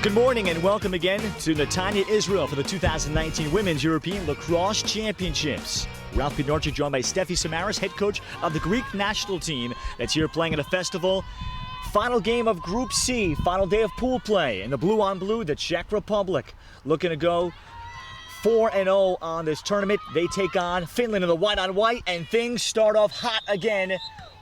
Good morning and welcome again to Netanya, Israel for the 2019 Women's European Lacrosse Championships. Ralph Bednarczyk joined by Steffi Samaras, head coach of the Greek national team that's here playing at a festival. Final game of Group C, final day of pool play. In the blue on blue, the Czech Republic looking to go 4-0 on this tournament. They take on Finland in the white on white, and things start off hot again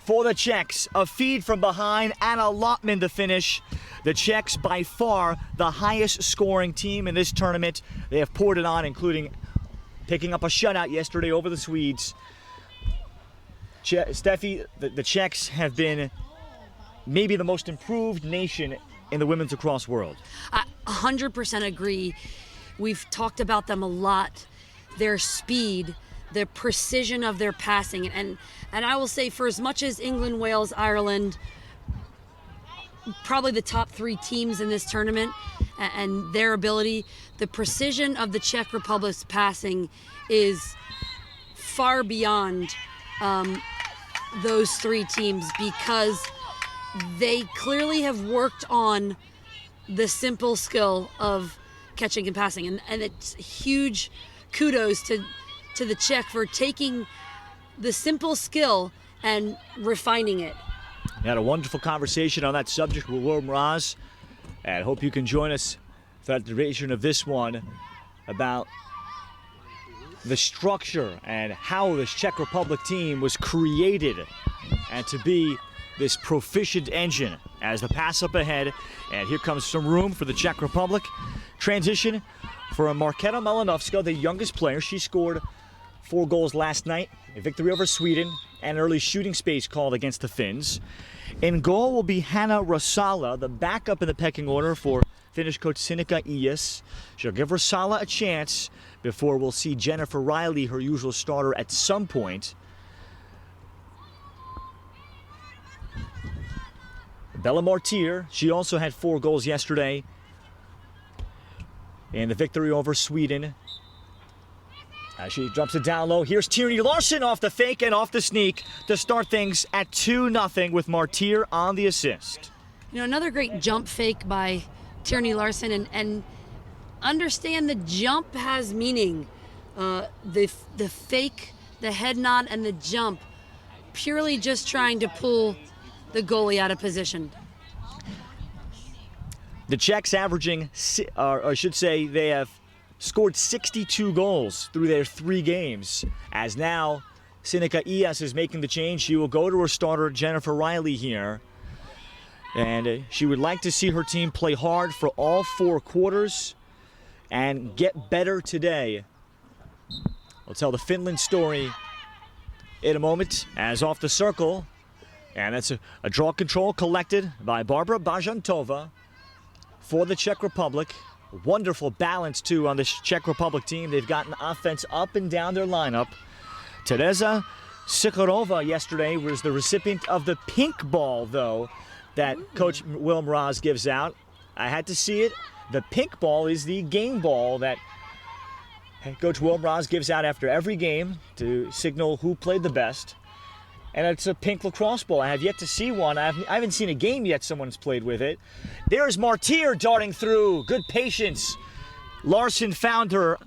for the Czechs. A feed from behind and a Lotman to finish. The Czechs, by far the highest scoring team in this tournament. They have poured it on, including picking up a shutout yesterday over the Swedes. Steffi, the Czechs have been maybe the most improved nation in the women's lacrosse world. I 100% agree. We've talked about them a lot. Their speed, the precision of their passing. And I will say, for as much as England, Wales, Ireland, probably the top three teams in this tournament, and their ability, the precision of the Czech Republic's passing is far beyond those three teams, because they clearly have worked on the simple skill of catching and passing. And it's huge kudos to the Czech for taking the simple skill and refining it. We had a wonderful conversation on that subject with Will Mraz, and I hope you can join us throughout the duration of this one about the structure and how this Czech Republic team was created and to be this proficient engine as the pass up ahead. And here comes some room for the Czech Republic. Transition for Marketa Malinovska, the youngest player. She scored 4 goals last night, a victory over Sweden, and early shooting space called against the Finns. In goal will be Hanna Rosala, the backup in the pecking order for Finnish coach Sinikka Ias. She'll give Rosala a chance before we'll see Jennifer Riley, her usual starter, at some point. Bella Martyr, she also had 4 goals yesterday in the victory over Sweden. As she drops it down low, here's Tierney Larson off the fake and off the sneak to start things at 2-0 with Martyr on the assist. You know, another great jump fake by Tierney Larson, and understand the jump has meaning. The fake, the head nod, and the jump, purely just trying to pull the goalie out of position. The Czechs averaging, or I should say, they have scored 62 goals through their 3 games. As now, Sinikka Ias is making the change. She will go to her starter, Jennifer Riley, here. And she would like to see her team play hard for all 4 quarters and get better today. We'll tell the Finland story in a moment, as off the circle. And that's a draw control collected by Barbara Bajantova for the Czech Republic. Wonderful balance, too, on this Czech Republic team. They've gotten offense up and down their lineup. Tereza Sikharova yesterday was the recipient of the pink ball, though, that Coach Will Mraz gives out. I had to see it. The pink ball is the game ball that Coach Will Mraz gives out after every game to signal who played the best. And it's a pink lacrosse ball. I have yet to see one. I haven't seen a game yet someone's played with it. There's Martyr darting through. Good patience. Larson found her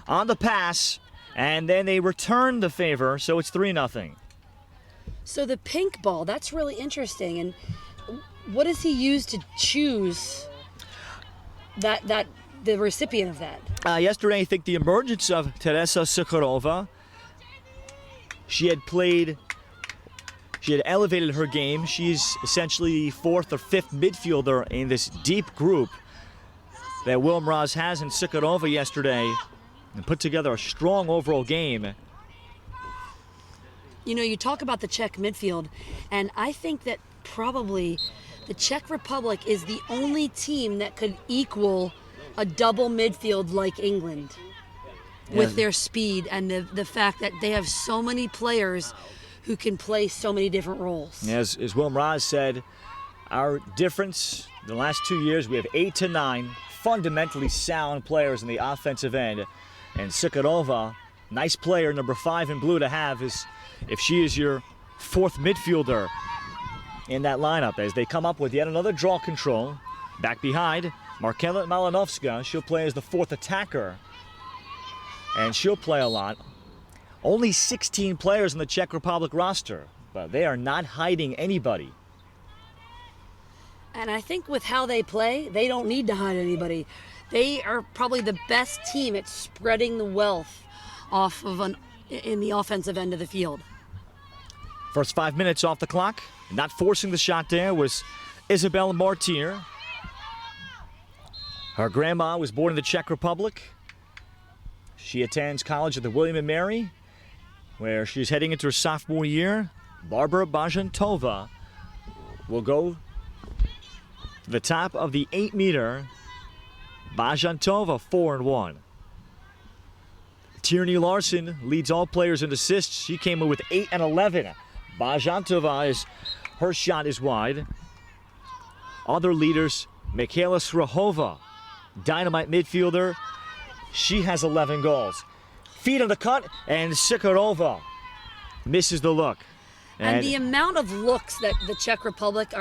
on the pass, and then they returned the favor, so it's 3-0. So the pink ball, that's really interesting. And what does he use to choose that the recipient of that? Yesterday, I think the emergence of Teresa Sakharova, she had elevated her game. She's essentially the fourth or fifth midfielder in this deep group that Will Mraz has, in Sakharova yesterday, and put together a strong overall game. You know, you talk about the Czech midfield, and I think that probably the Czech Republic is the only team that could equal a double midfield like England with their speed and the fact that they have so many players who can play so many different roles. As Will Mraz said, our difference the last 2 years, we have 8 to 9 fundamentally sound players in the offensive end. And Sakharova, nice player, number 5 in blue to have, is if she is your fourth midfielder in that lineup, as they come up with yet another draw control. Back behind, Markela Malinovska, she'll play as the fourth attacker, and she'll play a lot. Only 16 players in the Czech Republic roster, but they are not hiding anybody. And I think with how they play, they don't need to hide anybody. They are probably the best team at spreading the wealth off of in the offensive end of the field. First 5 minutes off the clock. Not forcing the shot there was Isabelle Martyr. Her grandma was born in the Czech Republic. She attends college at the William & Mary, where she's heading into her sophomore year. Barbara Bajantova will go to the top of the 8-meter. Bajantova 4-1. Tierney Larson leads all players in assists. She came in with 8 and 11. Bajantova, her shot is wide. Other leaders, Michaela Srahova, dynamite midfielder. She has 11 goals. Feet on the cut, and Sakharova misses the look. And the amount of looks that the Czech Republic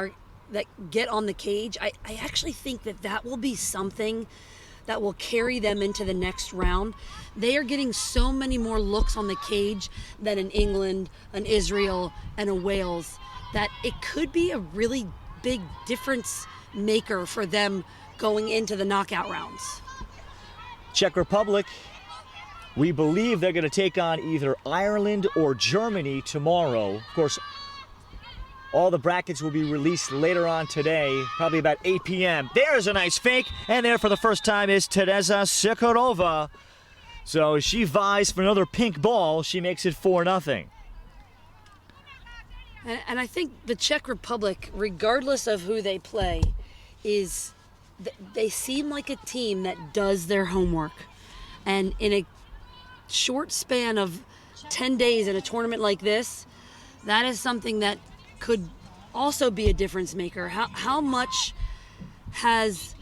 that get on the cage, I actually think that will be something that will carry them into the next round. They are getting so many more looks on the cage than in England, an Israel, and a Wales, that it could be a really big difference maker for them going into the knockout rounds. Czech Republic, we believe they're going to take on either Ireland or Germany tomorrow. Of course, all the brackets will be released later on today, probably about 8 p.m. There's a nice fake, and there for the first time is Teresa Sakharova. So she vies for another pink ball. She makes it 4-0. And I think the Czech Republic, regardless of who they play, they seem like a team that does their homework. And in a short span of 10 days in a tournament like this, that is something that could also be a difference maker. How much has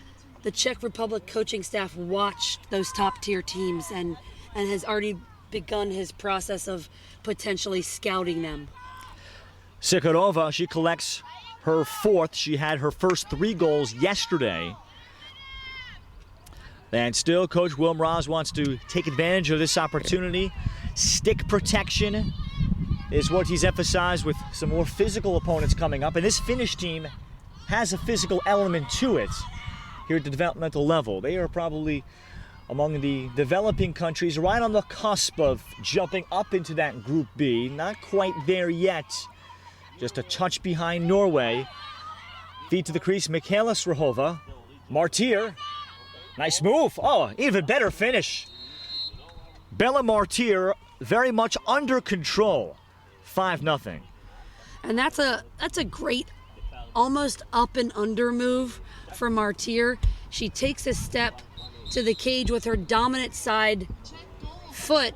the Czech Republic coaching staff watched those top tier teams and has already begun his process of potentially scouting them? Sakharova, she collects her fourth. She had her first 3 goals yesterday. And still, Coach Will Mraz wants to take advantage of this opportunity. Stick protection is what he's emphasized with some more physical opponents coming up. And this Finnish team has a physical element to it here at the developmental level. They are probably among the developing countries right on the cusp of jumping up into that Group B. Not quite there yet. Just a touch behind Norway. Feet to the crease, Michaela Srahova. Martyr. Nice move. Oh, even better finish. Bella Martyr very much under control. 5-0. And that's a great almost up and under move for Martyr. She takes a step to the cage with her dominant side foot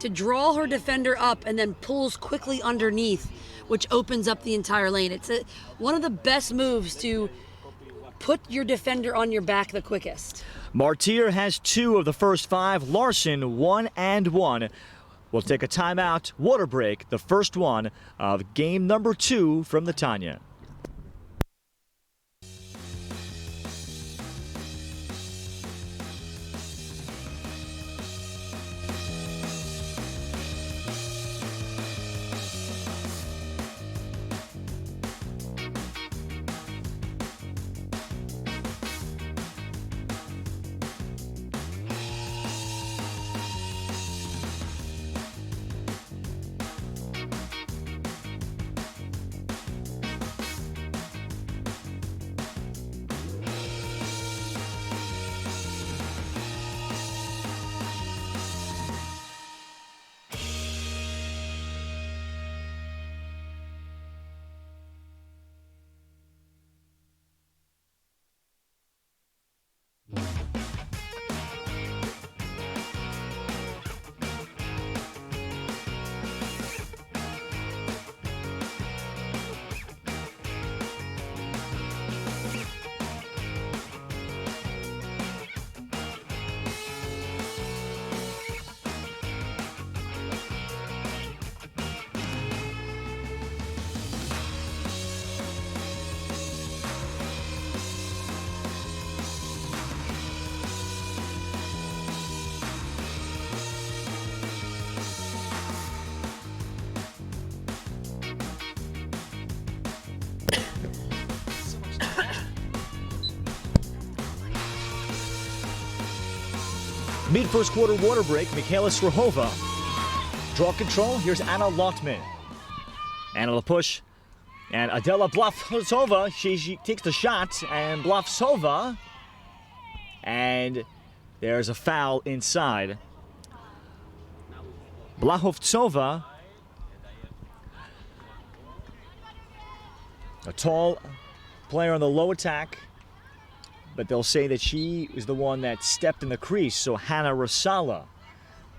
to draw her defender up and then pulls quickly underneath, which opens up the entire lane. It's one of the best moves to put your defender on your back the quickest. Martyr has 2 of the first 5. Larson 1 and 1. We'll take a timeout, water break, the first one of game number 2 from the Tanya. Mid-first quarter water break, Michaela Srahova. Draw control, here's Anna Lotman. Anna the push, and Adela Blavtsova, she takes the shot, and Blavtsova, and there's a foul inside. Blavtsova, a tall player on the low attack, but they'll say that she is the one that stepped in the crease, so Hannah Rosala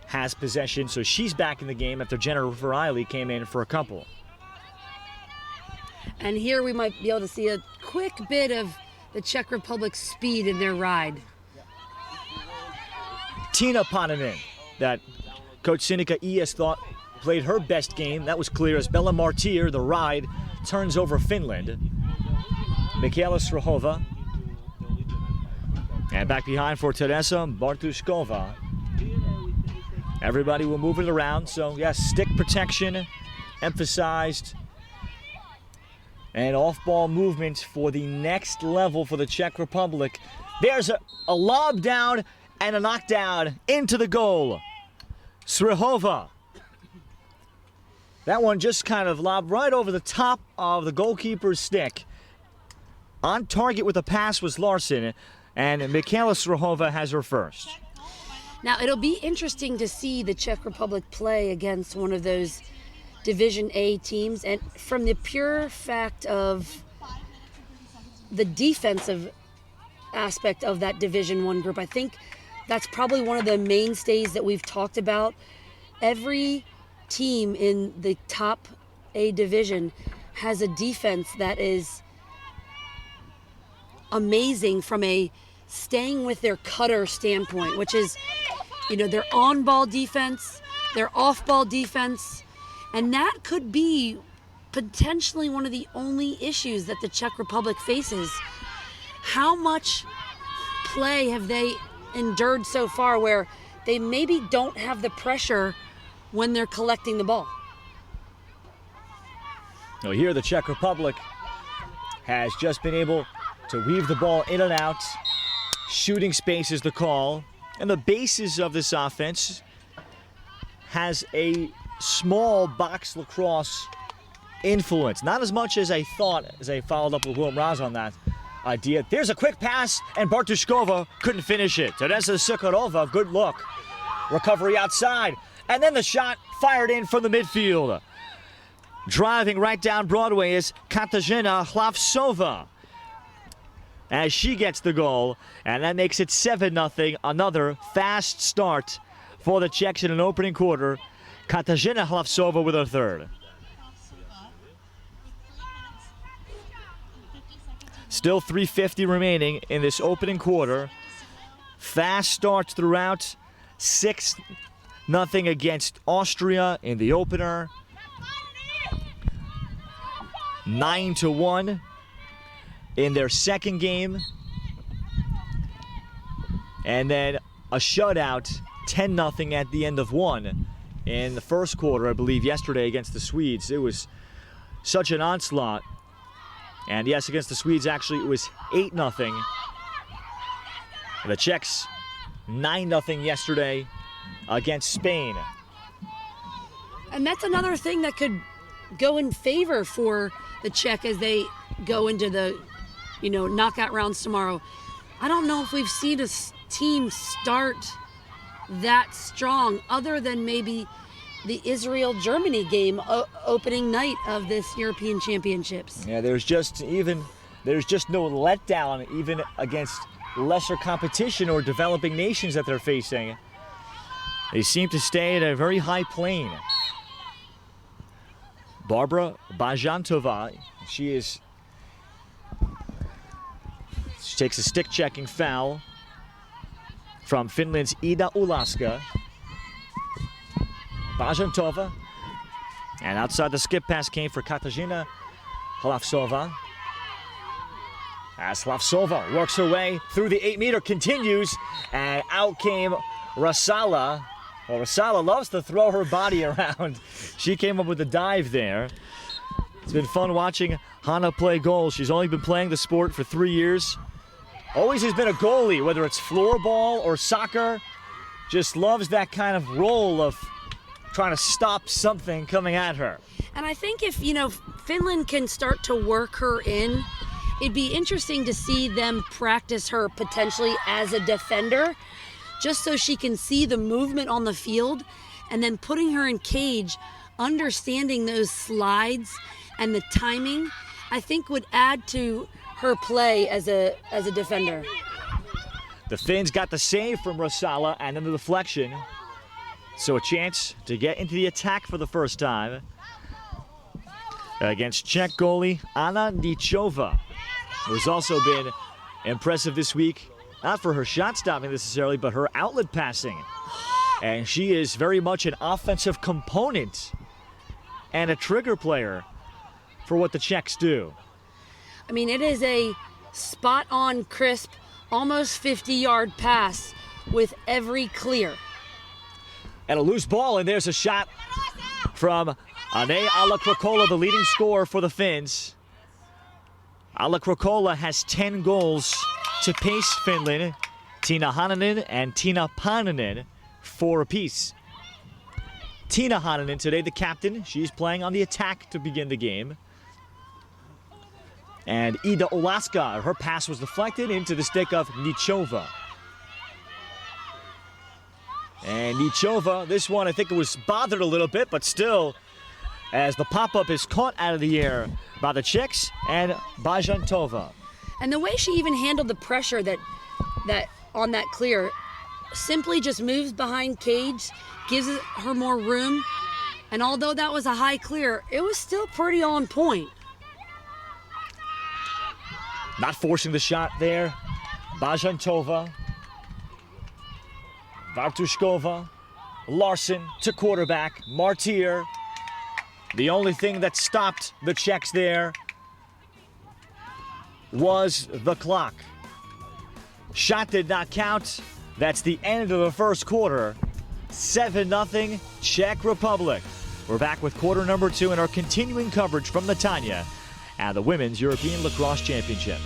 has possession, so she's back in the game after Jennifer Riley came in for a couple. And here we might be able to see a quick bit of the Czech Republic's speed in their ride. Tina Pananen, that Coach Sinikka Ies thought played her best game. That was clear as Bella Martyr, the ride, turns over Finland. Michaela Srahova. And back behind for Teresa Bartushkova. Everybody will move it around, so yes, stick protection emphasized. And off-ball movement for the next level for the Czech Republic. There's a lob down and a knockdown into the goal. Srahova. That one just kind of lobbed right over the top of the goalkeeper's stick. On target with a pass was Larson, and Michaela Srahova has her first. Now, it'll be interesting to see the Czech Republic play against one of those Division A teams, and from the pure fact of the defensive aspect of that Division I group, I think that's probably one of the mainstays that we've talked about. Every team in the top A division has a defense that is amazing from a staying with their cutter standpoint, which is, their on-ball defense, their off-ball defense, and that could be potentially one of the only issues that the Czech Republic faces. How much play have they endured so far where they maybe don't have the pressure when they're collecting the ball? Now here the Czech Republic has just been able to weave the ball in and out. Shooting space is the call. And the basis of this offense has a small box lacrosse influence. Not as much as I thought as I followed up with Will Mraz on that idea. There's a quick pass, and Bartushkova couldn't finish it. Teresa Sukharova, good look. Recovery outside. And then the shot fired in from the midfield. Driving right down Broadway is Katarzyna Hlavsova as she gets the goal, and that makes it 7-0. Another fast start for the Czechs in an opening quarter. Katarzyna Hlavsova with her third. Still 3:50 remaining in this opening quarter. Fast starts throughout. 6-0 against Austria in the opener. 9-1 in their second game. And then a shutout, 10-0 at the end of one in the first quarter, I believe, yesterday against the Swedes. It was such an onslaught. And yes, against the Swedes, actually, it was 8-0. The Czechs, 9-0 yesterday against Spain. And that's another thing that could go in favor for the Czech as they go into the, knockout rounds tomorrow. I don't know if we've seen a team start that strong other than maybe the Israel-Germany game opening night of this European Championships. Yeah, there's just no letdown even against lesser competition or developing nations that they're facing. They seem to stay at a very high plane. Barbara Bajantova, she takes a stick-checking foul from Finland's Ida Ulaska. Bajantova, and outside the skip pass came for Katarzyna Hlavsova. As Hlavsova works her way through the 8-meter, continues, and out came Rosala. Well, Rosala loves to throw her body around. She came up with a dive there. It's been fun watching Hannah play goal. She's only been playing the sport for 3 years. Always has been a goalie, whether it's floorball or soccer. just loves that kind of role of trying to stop something coming at her. And I think if, Finland can start to work her in, it'd be interesting to see them practice her potentially as a defender, just so she can see the movement on the field, and then putting her in cage, understanding those slides and the timing, I think would add to her play as a defender. The Finns got the save from Rosala and then the deflection. So a chance to get into the attack for the first time against Czech goalie Anna Nichova, who's also been impressive this week, not for her shot stopping necessarily, but her outlet passing. And she is very much an offensive component and a trigger player for what the Czechs do. I mean, it is a spot-on, crisp, almost 50-yard pass with every clear. And a loose ball, and there's a shot from Ane Ala-Krokola, the leading scorer for the Finns. Ala-Krokola has 10 goals to pace Finland. Tiina Hananen and Tiina Paninen 4 apiece. Tiina Hananen today, the captain. She's playing on the attack to begin the game. And Ida Olaska, her pass was deflected into the stick of Nichova. And Nichova, this one I think it was bothered a little bit, but still, as the pop-up is caught out of the air by the Czechs and Bajantova. And the way she even handled the pressure that on that clear, simply just moves behind cage, gives her more room. And although that was a high clear, it was still pretty on point. Not forcing the shot there. Bajantova. Vartushkova. Larson to quarterback. Martyr. The only thing that stopped the Czechs there was the clock. Shot did not count. That's the end of the first quarter. 7-0 Czech Republic. We're back with quarter number 2 and our continuing coverage from the Tanya and the Women's European Lacrosse Championship.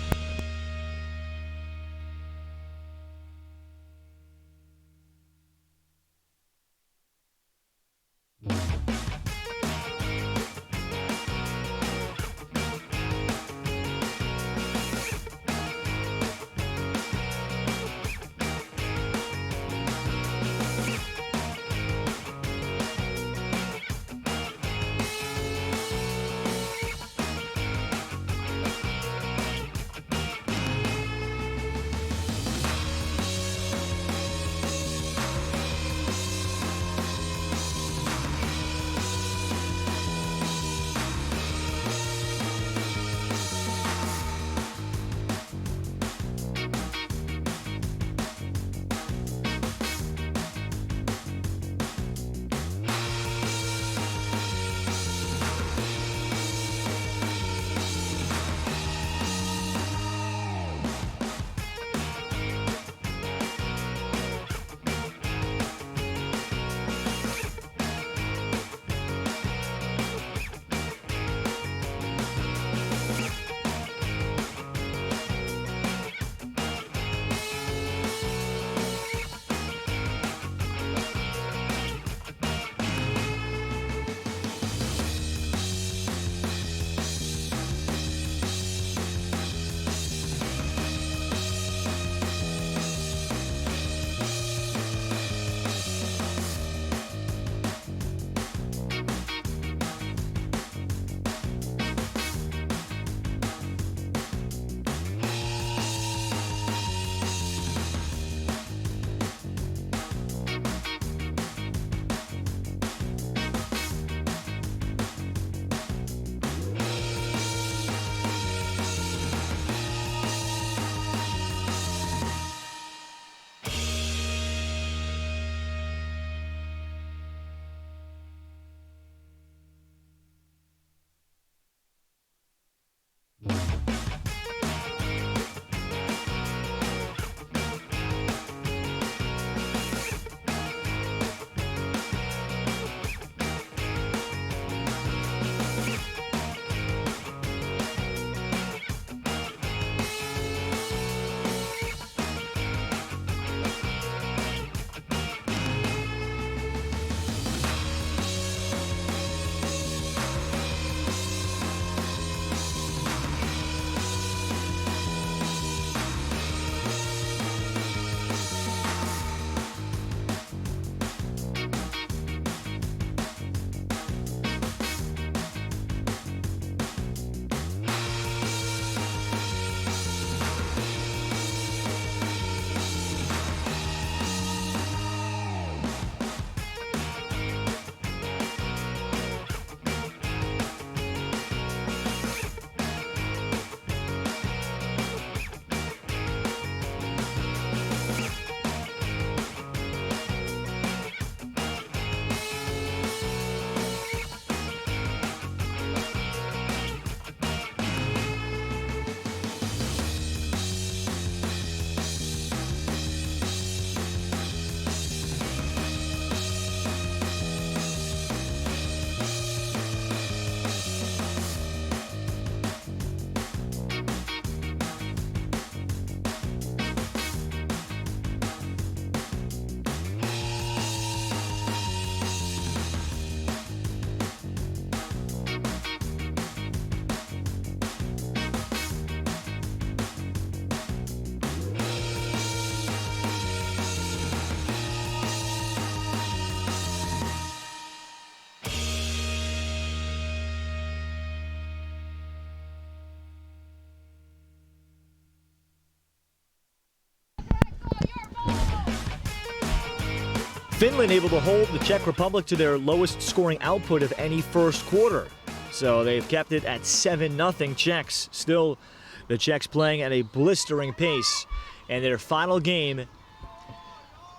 Finland able to hold the Czech Republic to their lowest scoring output of any first quarter. So they've kept it at 7-0 Czechs. Still, the Czechs playing at a blistering pace. And their final game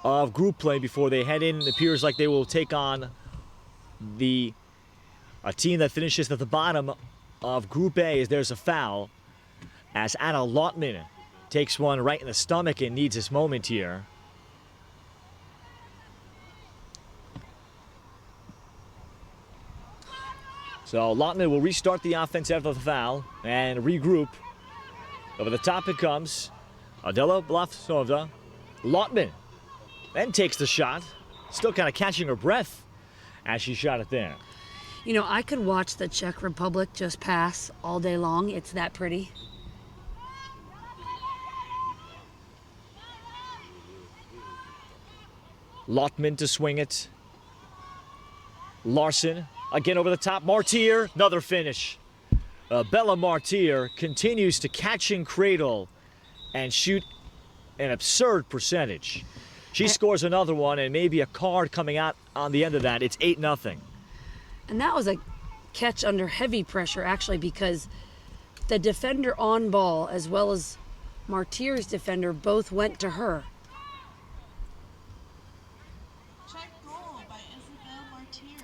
of group play before they head in, it appears like they will take on a team that finishes at the bottom of Group A as there's a foul. As Anna Lotman takes one right in the stomach and needs this moment here. So Lotman will restart the offense after the foul and regroup. Over the top it comes. Adela Blavsova. Lotman then takes the shot. Still kind of catching her breath as she shot it there. You know, I could watch the Czech Republic just pass all day long. It's that pretty. Lotman to swing it. Larson again over the top. Martyr, another finish. Bella Martyr continues to catch and cradle and shoot an absurd percentage. She scores another one and maybe a card coming out on the end of that. It's 8-0. And that was a catch under heavy pressure, actually, because the defender on ball as well as Martyr's defender both went to her.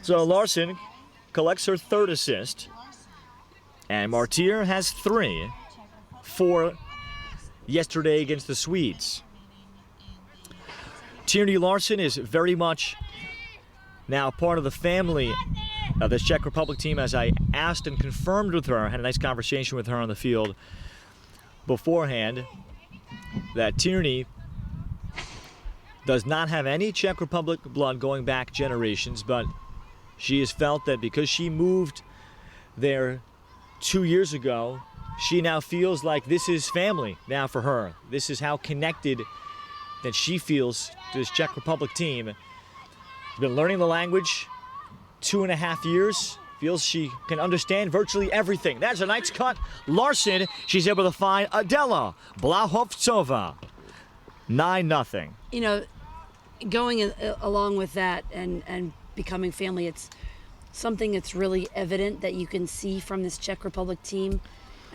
So Larson collects her third assist, and Martyr has 3 for yesterday against the Swedes. Tierney Larson is very much now part of the family of this Czech Republic team, as I asked and confirmed with her, I had a nice conversation with her on the field beforehand, that Tierney does not have any Czech Republic blood going back generations, but she has felt that because she moved there 2 years ago, she now feels like this is family now for her. This is how connected that she feels to this Czech Republic team. She's been learning the language 2.5 years. Feels she can understand virtually everything. That's a nice cut. Larson, she's able to find Adela Blahovtsova. 9-0. You know, going along with that and becoming family, it's something that's really evident that you can see from this Czech Republic team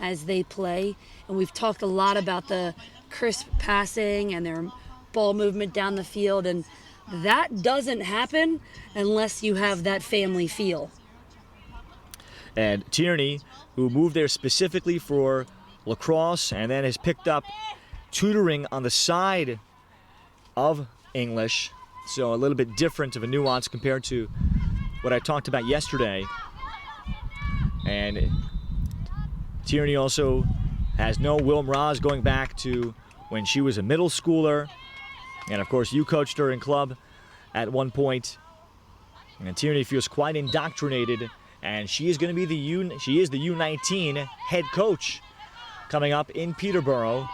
as they play. And we've talked a lot about the crisp passing and their ball movement down the field, and that doesn't happen unless you have that family feel. And Tierney, who moved there specifically for lacrosse and then has picked up tutoring on the side of English, so a little bit different of a nuance compared to what I talked about yesterday. And Tierney also has no Wilm Raz going back to when she was a middle schooler. And of course, you coached her in club at one point. And Tierney feels quite indoctrinated, and she is going to be the U19 head coach coming up in Peterborough.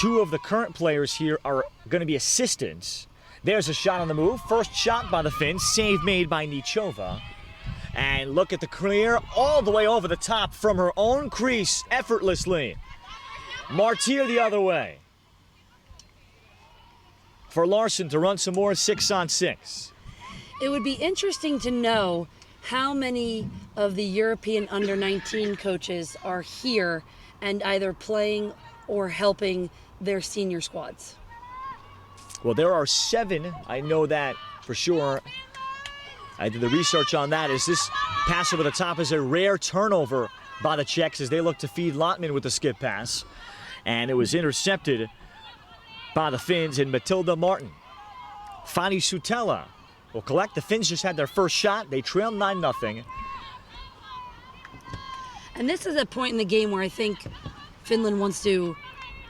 2 of the current players here are going to be assistants. There's a shot on the move. First shot by the Finns, save made by Nichova. And look at the clear all the way over the top from her own crease effortlessly. Martyr the other way. For Larson to run some more 6-on-6. It would be interesting to know how many of the European under-19 coaches are here and either playing or helping their senior squads. Well, there are 7. I know that for sure. I did the research on that. As this pass over the top is a rare turnover by the Czechs as they look to feed Lotman with the skip pass. And it was intercepted by the Finns and Matilda Martin. Fanny Sutella will collect. The Finns just had their first shot. They trail 9-0. And this is a point in the game where I think Finland wants to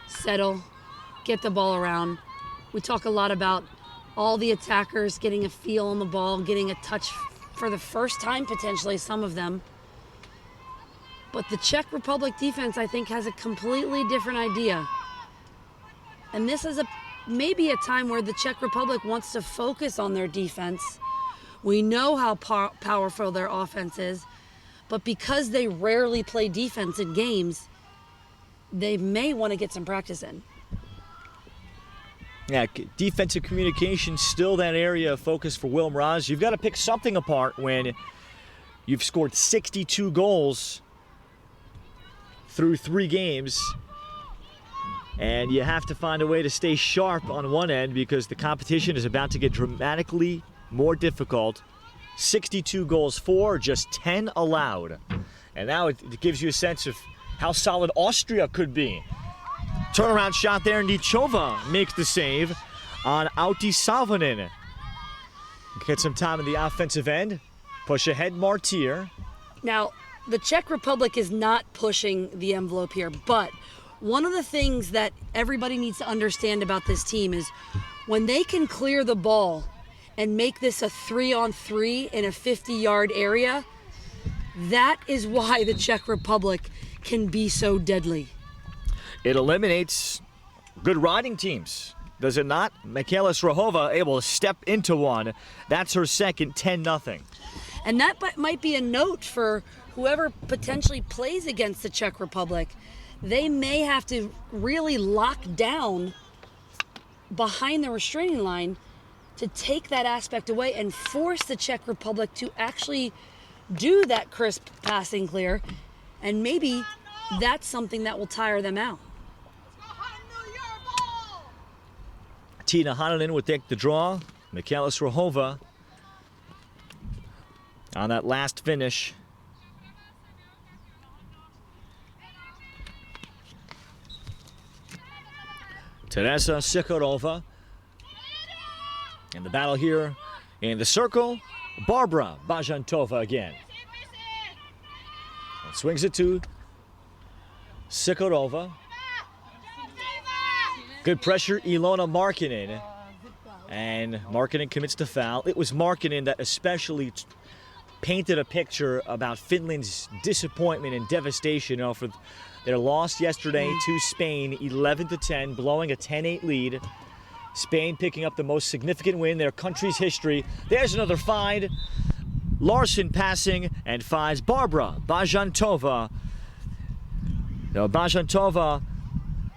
settle, get the ball around. We talk a lot about all the attackers getting a feel on the ball, getting a touch for the first time, potentially, some of them. But the Czech Republic defense, I think, has a completely different idea. And this is maybe a time where the Czech Republic wants to focus on their defense. We know how powerful their offense is, but because they rarely play defense in games, they may want to get some practice in. Yeah, defensive communication, still that area of focus for Will Mraz. You've got to pick something apart when you've scored 62 goals through 3 games. And you have to find a way to stay sharp on one end because the competition is about to get dramatically more difficult. 62 goals for, just 10 allowed. And now it gives you a sense of how solid Austria could be. Turnaround shot there, Nichova makes the save on Auti Salvonen. Get some time in the offensive end. Push ahead, Martyr. Now, the Czech Republic is not pushing the envelope here, but one of the things that everybody needs to understand about this team is when they can clear the ball and make this a 3-on-3 in a 50-yard area, that is why the Czech Republic can be so deadly. It eliminates good riding teams, does it not? Michaela Srahova able to step into one. That's her second, 10-0. And that might be a note for whoever potentially plays against the Czech Republic. They may have to really lock down behind the restraining line to take that aspect away and force the Czech Republic to actually do that crisp passing clear. And maybe that's something that will tire them out. Tina Hananen would take the draw. Michaela Srahova on that last finish. Teresa Sikharova. And the battle here in the circle, Barbara Bajantova again. And swings it to Sikharova. Good pressure, Ilona Markkinen. And Markkinen commits the foul. It was Markkinen that especially painted a picture about Finland's disappointment and devastation for their loss yesterday to Spain, 11-10, blowing a 10-8 lead. Spain picking up the most significant win in their country's history. There's another find. Larson passing and finds Barbara Bajantova. Now Bajantova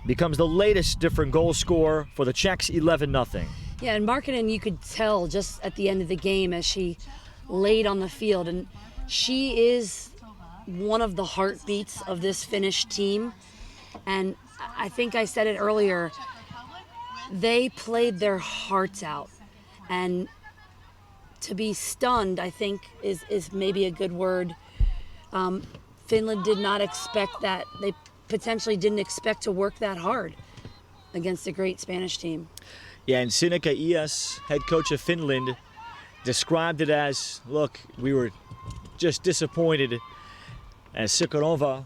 becomes the latest different goal scorer for the Czechs, 11-0. Yeah, and Markkinen, you could tell just at the end of the game as she laid on the field, and she is one of the heartbeats of this Finnish team. And I think I said it earlier, they played their hearts out. And to be stunned, I think, is maybe a good word. Finland did not expect that. They potentially didn't expect to work that hard against a great Spanish team. Yeah, and Sinikka Ias, head coach of Finland, described it as, look, we were just disappointed as Sikharova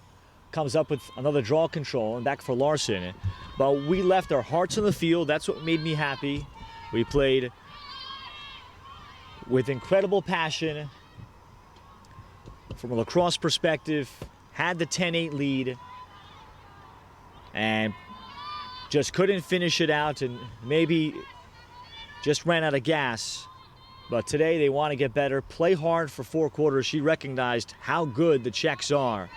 comes up with another draw control and back for Larson. But we left our hearts on the field. That's what made me happy. We played with incredible passion from a lacrosse perspective, had the 10-8 lead, and just couldn't finish it out and maybe just ran out of gas. But today they want to get better, play hard for 4 quarters. She recognized how good the Czechs are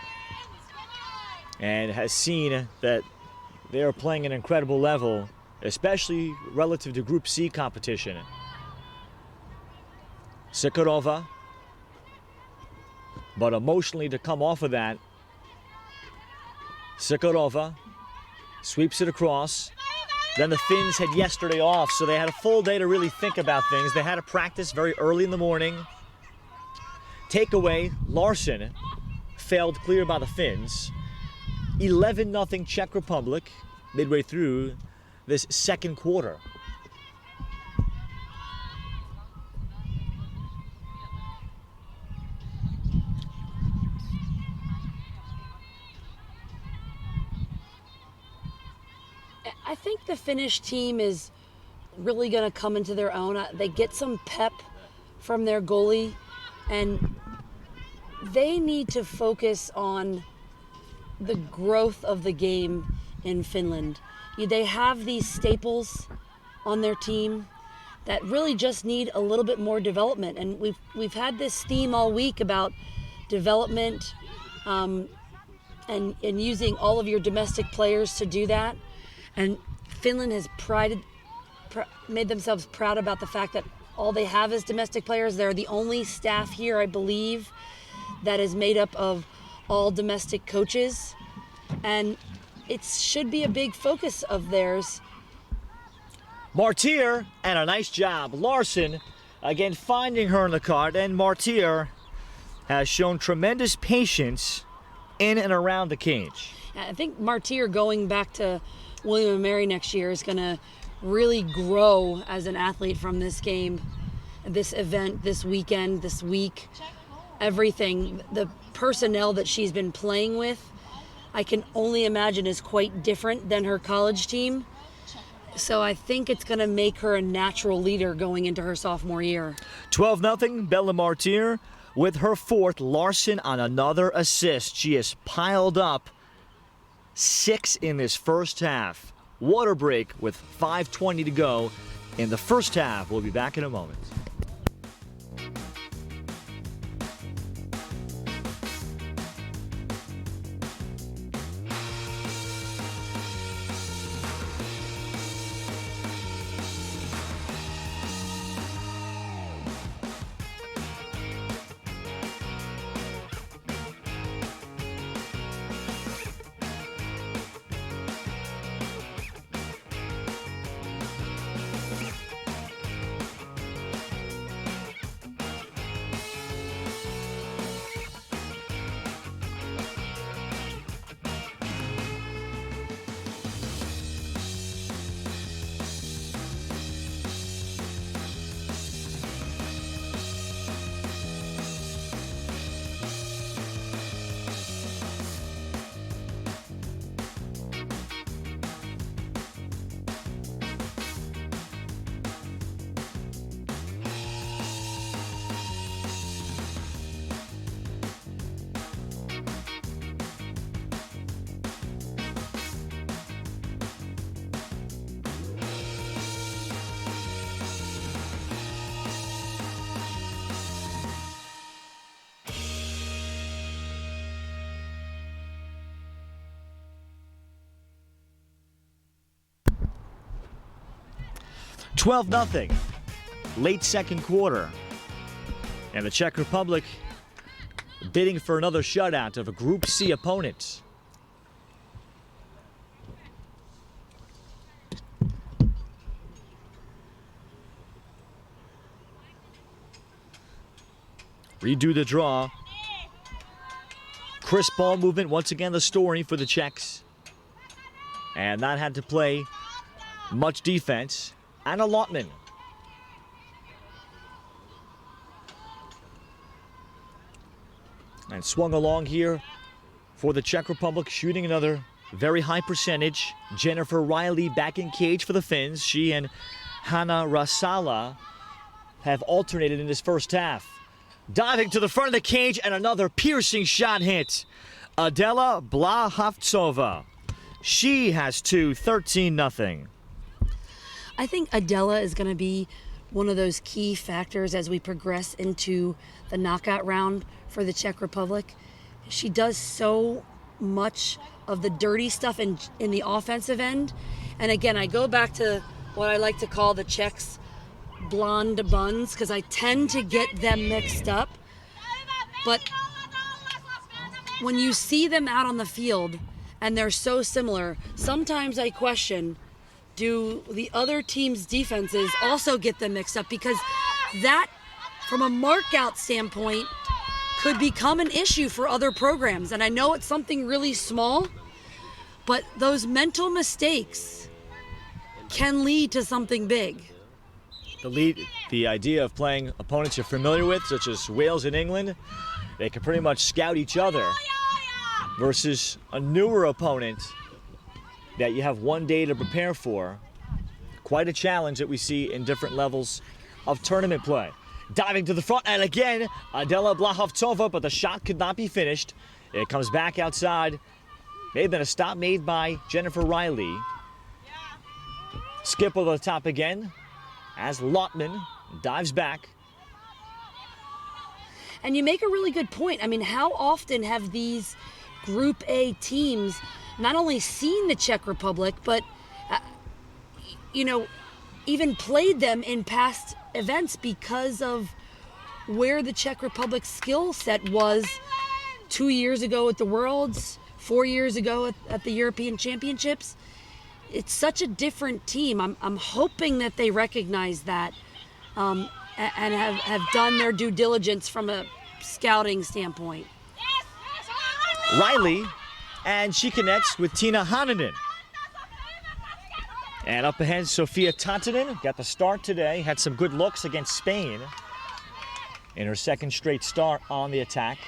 and has seen that they are playing an incredible level, especially relative to Group C competition. Sikharova, but emotionally to come off of that, Sikharova sweeps it across. Then the Finns had yesterday off, so they had a full day to really think about things. They had a practice very early in the morning. Takeaway, Larson failed clear by the Finns. 11-0 Czech Republic midway through this second quarter. I think the Finnish team is really going to come into their own. They get some pep from their goalie, and they need to focus on the growth of the game in Finland. They have these staples on their team that really just need a little bit more development. And we've had this theme all week about development and using all of your domestic players to do that. And Finland has prided made themselves proud about the fact that all they have is domestic players. They're the only staff here, I believe, that is made up of all domestic coaches. And it should be a big focus of theirs. Martyr, and a nice job. Larson, again, finding her in the cart, and Martyr has shown tremendous patience in and around the cage. I think Martyr going back to William & Mary next year is going to really grow as an athlete from this game, this event, this weekend, this week, everything. The personnel that she's been playing with, I can only imagine is quite different than her college team. So I think it's going to make her a natural leader going into her sophomore year. 12-0, Bella Martyr with her fourth. Larson on another assist. She has piled up 6 in this first half. Water break with 5:20 to go in the first half. We'll be back in a moment. $12-0, late second quarter. And the Czech Republic bidding for another shutout of a Group C opponent. Redo the draw. Crisp ball movement, once again the story for the Czechs. And not had to play much defense. Anna Lotman. And swung along here for the Czech Republic, shooting another very high percentage. Jennifer Riley back in cage for the Finns. She and Hanna Rasala have alternated in this first half. Diving to the front of the cage, and another piercing shot hit. Adela Blahovtsova. She has 2, 13-0. I think Adela is going to be one of those key factors as we progress into the knockout round for the Czech Republic. She does so much of the dirty stuff in the offensive end. And again, I go back to what I like to call the Czechs blonde buns, because I tend to get them mixed up. But when you see them out on the field and they're so similar, sometimes I question, do the other team's defenses also get them mixed up? Because that, from a mark-out standpoint, could become an issue for other programs. And I know it's something really small, but those mental mistakes can lead to something big. The idea of playing opponents you're familiar with, such as Wales and England, they can pretty much scout each other, versus a newer opponent that you have one day to prepare for. Quite a challenge that we see in different levels of tournament play. Diving to the front, and again, Adela Blahovtsova, but the shot could not be finished. It comes back outside. May have been a stop made by Jennifer Riley. Skip over the top again as Lotman dives back. And you make a really good point. I mean, how often have these Group A teams not only seen the Czech Republic, but, even played them in past events because of where the Czech Republic's skill set was 2 years ago at the Worlds, 4 years ago at the European Championships. It's such a different team. I'm hoping that they recognize that and have done their due diligence from a scouting standpoint. Riley, and she connects with Tina Hananen. And up ahead, Sofia Tatanen got the start today, had some good looks against Spain in her second straight start on the attack.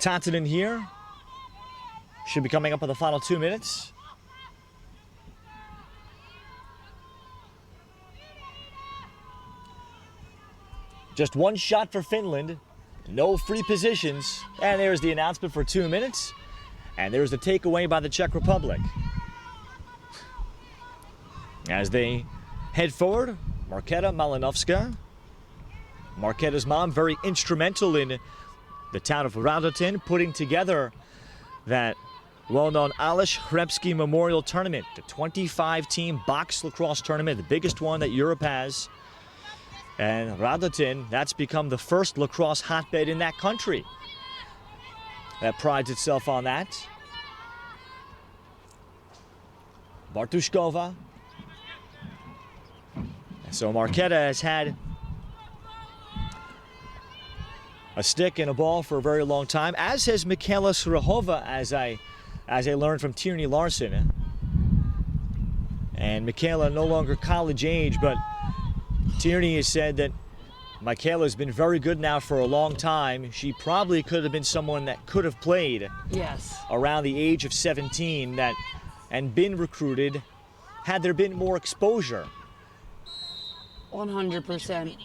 Tatanen here. Should be coming up in the final 2 minutes. Just one shot for Finland. No free positions. And there's the announcement for 2 minutes. And there's the takeaway by the Czech Republic. As they head forward, Markéta Malinovská. Markéta's mom very instrumental in the town of Radotin putting together that well-known Aleš Hrebský Memorial Tournament, the 25-team box lacrosse tournament, the biggest one that Europe has. And Radotin, that's become the first lacrosse hotbed in that country. That prides itself on that. Bartušková. So Markéta has had a stick and a ball for a very long time, as has Michaela Srahova, as I learned from Tierney Larson. And Michaela no longer college age, but Tierney has said that Michaela has been very good now for a long time. She probably could have been someone that could have played around the age of 17 and been recruited had there been more exposure. 100%.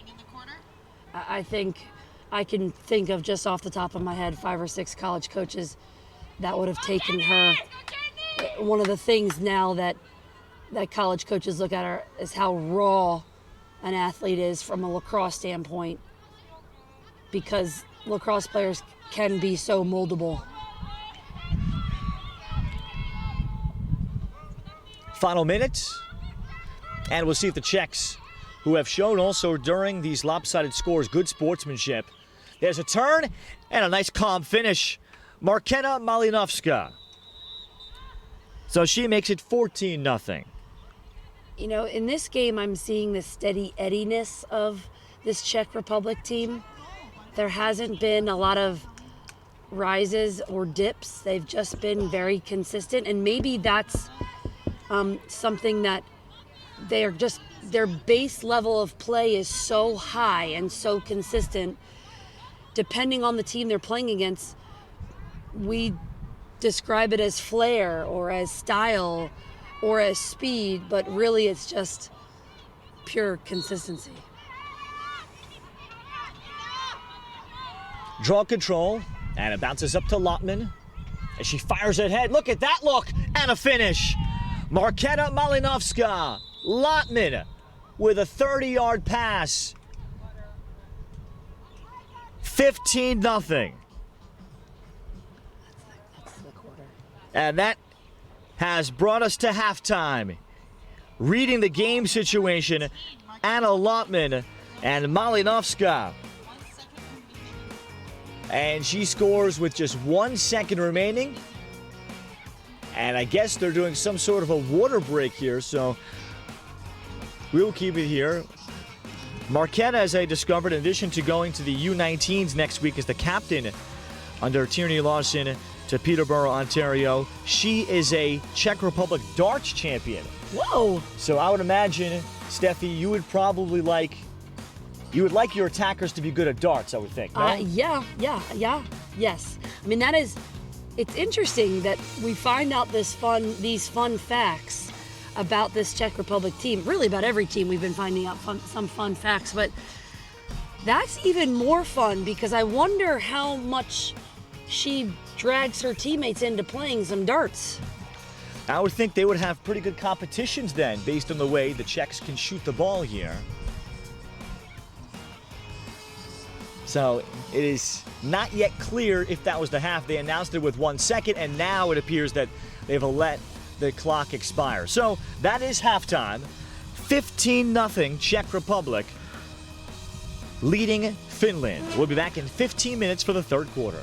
I think I can think of just off the top of my head 5 or 6 college coaches that would have taken her. One of the things now that college coaches look at her is how raw an athlete is from a lacrosse standpoint, because lacrosse players can be so moldable. Final minutes, and we'll see if the Czechs, who have shown also during these lopsided scores good sportsmanship. There's a turn and a nice calm finish. Markéta Malinovská. So she makes it 14-0. You know, in this game, I'm seeing the steady Eddiness of this Czech Republic team. There hasn't been a lot of rises or dips. They've just been very consistent, and maybe that's something that their base level of play is so high and so consistent. Depending on the team they're playing against, we describe it as flair or as style or as speed, but really it's just pure consistency. Draw control, and it bounces up to Lotman as she fires ahead. Look at that look, and a finish. Markéta Malinovská, Lotman with a 30-yard pass. 15-0. And that has brought us to halftime. Reading the game situation, Anna Lotman and Malinovská. And she scores with just 1 second remaining. And I guess they're doing some sort of a water break here, so we'll keep it here. Markéta, as I discovered, in addition to going to the U19s next week as the captain under Tierney Larson to Peterborough, Ontario, she is a Czech Republic darts champion. Whoa! So I would imagine, Steffi, you would like your attackers to be good at darts, I would think, no? Yes. I mean, it's interesting that we find out these fun facts about this Czech Republic team, really about every team we've been finding out some fun facts, but that's even more fun because I wonder how much she drags her teammates into playing some darts. I would think they would have pretty good competitions then, based on the way the Czechs can shoot the ball here. So it is not yet clear if that was the half. They announced it with 1 second, and now it appears that they've let the clock expire. So that is halftime. 15-0 Czech Republic leading Finland. We'll be back in 15 minutes for the third quarter.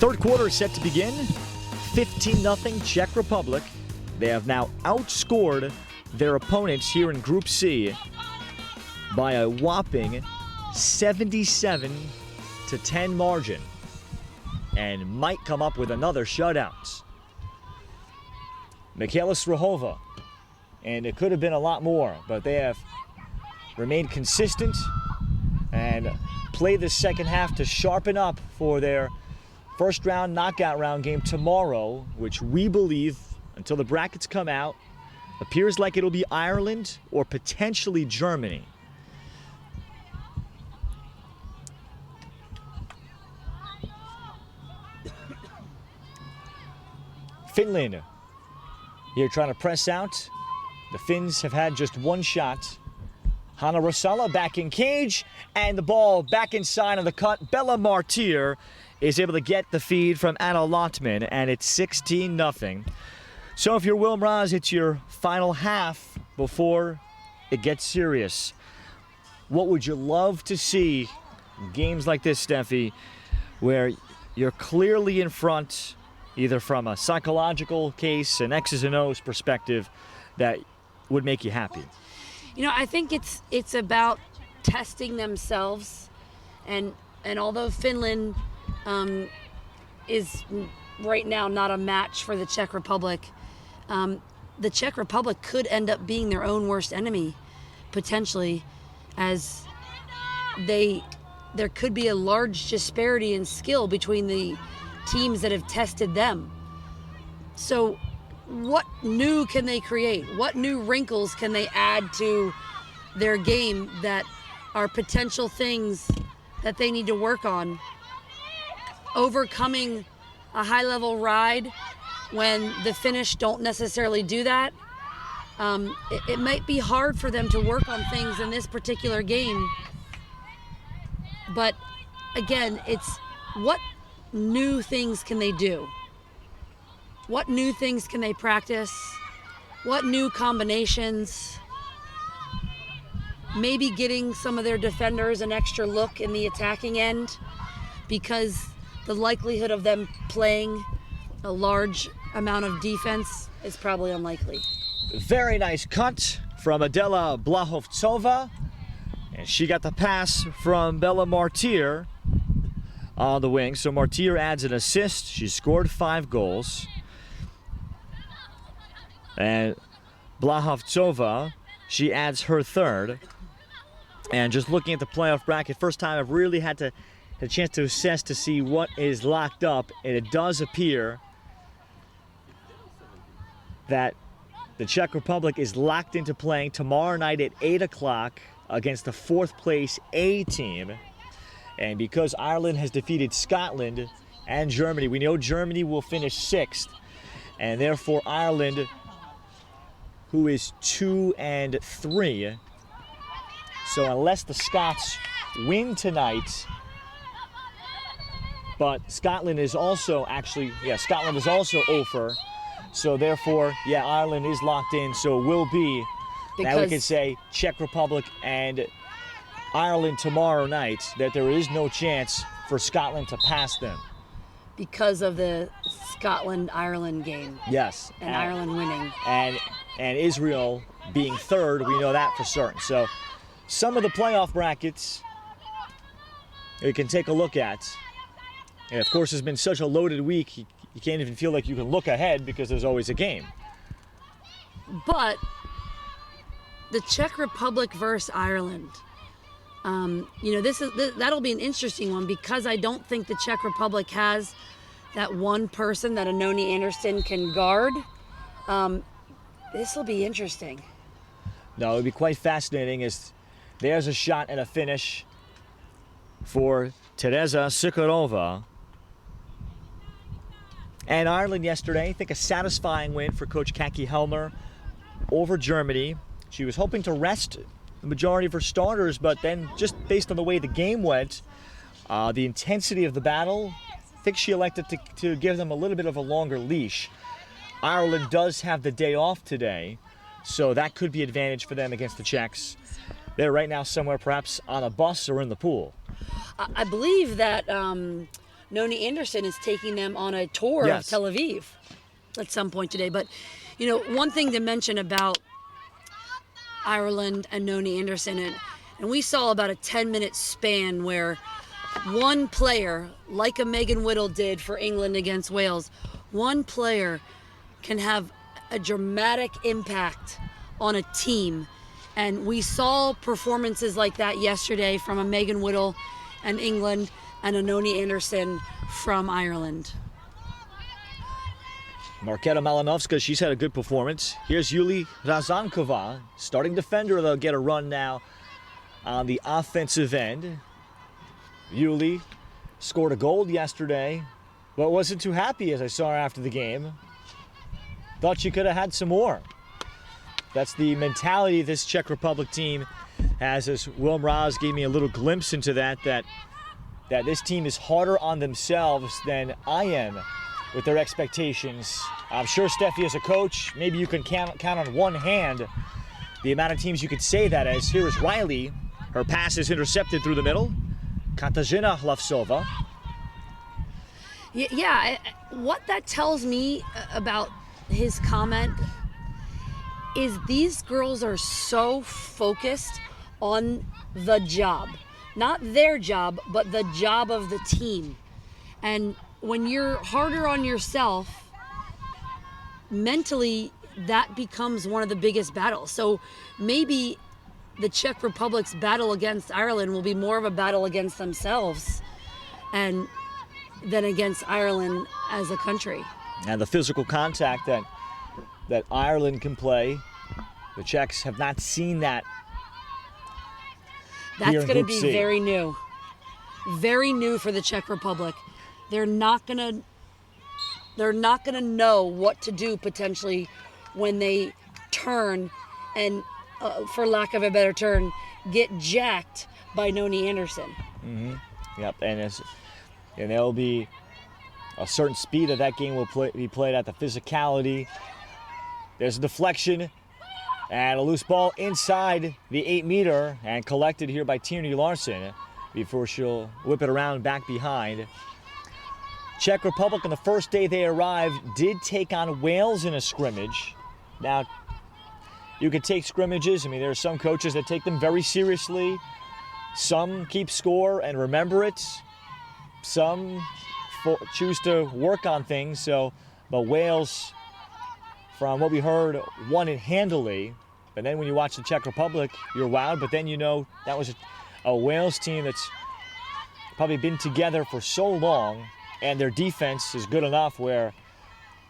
Third quarter is set to begin. 15-0 Czech Republic. They have now outscored their opponents here in Group C by a whopping 77-10 margin, and might come up with another shutout. Michaela Strahova, and it could have been a lot more, but they have remained consistent and played the second half to sharpen up for their first round knockout round game tomorrow, which we believe, until the brackets come out, appears like it'll be Ireland or potentially Germany. Finland here trying to press out. The Finns have had just one shot. Hanna Rosala back in cage, and the ball back inside of the cut. Bella Martyr is able to get the feed from Anna Lottman, and it's 16-0. So if you're Will Mraz, it's your final half before it gets serious. What would you love to see in games like this, Steffi, where you're clearly in front, either from a psychological case, an X's and O's perspective, that would make you happy? You know, I think it's about testing themselves, and although Finland is right now not a match for the Czech Republic, the Czech Republic could end up being their own worst enemy, potentially, as there could be a large disparity in skill between the teams that have tested them. So what new can they create? What new wrinkles can they add to their game that are potential things that they need to work on? Overcoming a high-level ride when the Finnish don't necessarily do that. It might be hard for them to work on things in this particular game. But again, it's what new things can they do? What new things can they practice? What new combinations? Maybe getting some of their defenders an extra look in the attacking end, because the likelihood of them playing a large amount of defense is probably unlikely. Very nice cut from Adela Blahovtsova, and she got the pass from Bella Martyr on the wing. So Martyr adds an assist. She scored 5 goals. And Blahovtsova, she adds her third. And just looking at the playoff bracket, first time I've really had a chance to assess to see what is locked up, and it does appear that the Czech Republic is locked into playing tomorrow night at 8 o'clock against the 4th place A team. And because Ireland has defeated Scotland and Germany, we know Germany will finish 6th, and therefore Ireland, who is 2-3. So unless the Scots win tonight, but Scotland is also Scotland is also over. So therefore, Ireland is locked in. So it will be, now we can say, Czech Republic and Ireland tomorrow night, that there is no chance for Scotland to pass them. Because of the Scotland-Ireland game. Yes. And Ireland winning. And Israel being 3rd, we know that for certain. So some of the playoff brackets you can take a look at. And of course, it's been such a loaded week, you can't even feel like you can look ahead because there's always a game. But the Czech Republic versus Ireland, that'll be an interesting one, because I don't think the Czech Republic has that one person that Anoni Anderson can guard. This will be interesting. No, it'll be quite fascinating, as there's a shot and a finish for Tereza Sukarova. And Ireland yesterday, I think a satisfying win for Coach Kaki Helmer over Germany. She was hoping to rest the majority of her starters, but then just based on the way the game went, the intensity of the battle, I think she elected to give them a little bit of a longer leash. Ireland does have the day off today, so that could be an advantage for them against the Czechs. They're right now somewhere perhaps on a bus or in the pool. I believe that Noni Anderson is taking them on a tour of Tel Aviv at some point today. But, one thing to mention about Ireland and Noni Anderson, and we saw about a 10-minute span where one player, like a Megan Whittle did for England against Wales, one player can have a dramatic impact on a team. And we saw performances like that yesterday from a Megan Whittle and England and a Noni Anderson from Ireland. Marketa Malinovska, she's had a good performance. Here's Yuli Razankova, starting defender. They'll get a run now on the offensive end. Yuli scored a goal yesterday, but wasn't too happy as I saw her after the game. Thought she could have had some more. That's the mentality this Czech Republic team has, as Will Mraz gave me a little glimpse into that this team is harder on themselves than I am with their expectations. I'm sure, Steffi, as a coach, maybe you can count on one hand the amount of teams you could say that as. Here is Riley. Her pass is intercepted through the middle. Katarzyna Hlavsova. Yeah, what that tells me about his comment is these girls are so focused on the job. Not their job, but the job of the team. And when you're harder on yourself, mentally, that becomes one of the biggest battles. So maybe the Czech Republic's battle against Ireland will be more of a battle against themselves and than against Ireland as a country. And the physical contact that Ireland can play, the Czechs have not seen that. That's going to be very new. Very new for the Czech Republic. They're not going to know what to do potentially when they turn and, for lack of a better term, get jacked by Noni Anderson. Mm-hmm. Yep, and there'll be a certain speed that game will be played at, the physicality. There's a deflection and a loose ball inside the 8-meter and collected here by Tierney Larson before she'll whip it around back behind. Czech Republic on the first day they arrived did take on Wales in a scrimmage. Now, you could take scrimmages. I mean, there are some coaches that take them very seriously. Some keep score and remember it. Some choose to work on things. But Wales, from what we heard, won it handily. But then when you watch the Czech Republic, you're wowed. But then you know that was a Wales team that's probably been together for so long, and their defense is good enough where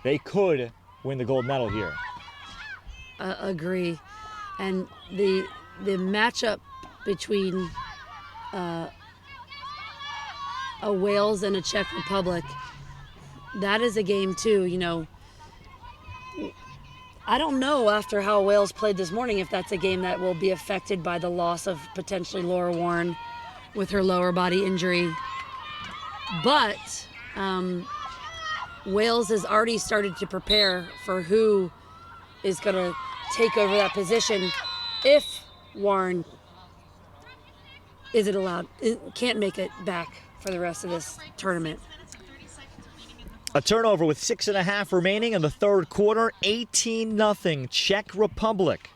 they could win the gold medal here. Agree. And the matchup between a Wales and a Czech Republic, that is a game too. I don't know after how Wales played this morning if that's a game that will be affected by the loss of potentially Laura Warren with her lower body injury. But Wales has already started to prepare for who is going to take over that position if Warren can't make it back for the rest of this tournament. A turnover with 6.5 remaining in the third quarter, 18-0 Czech Republic.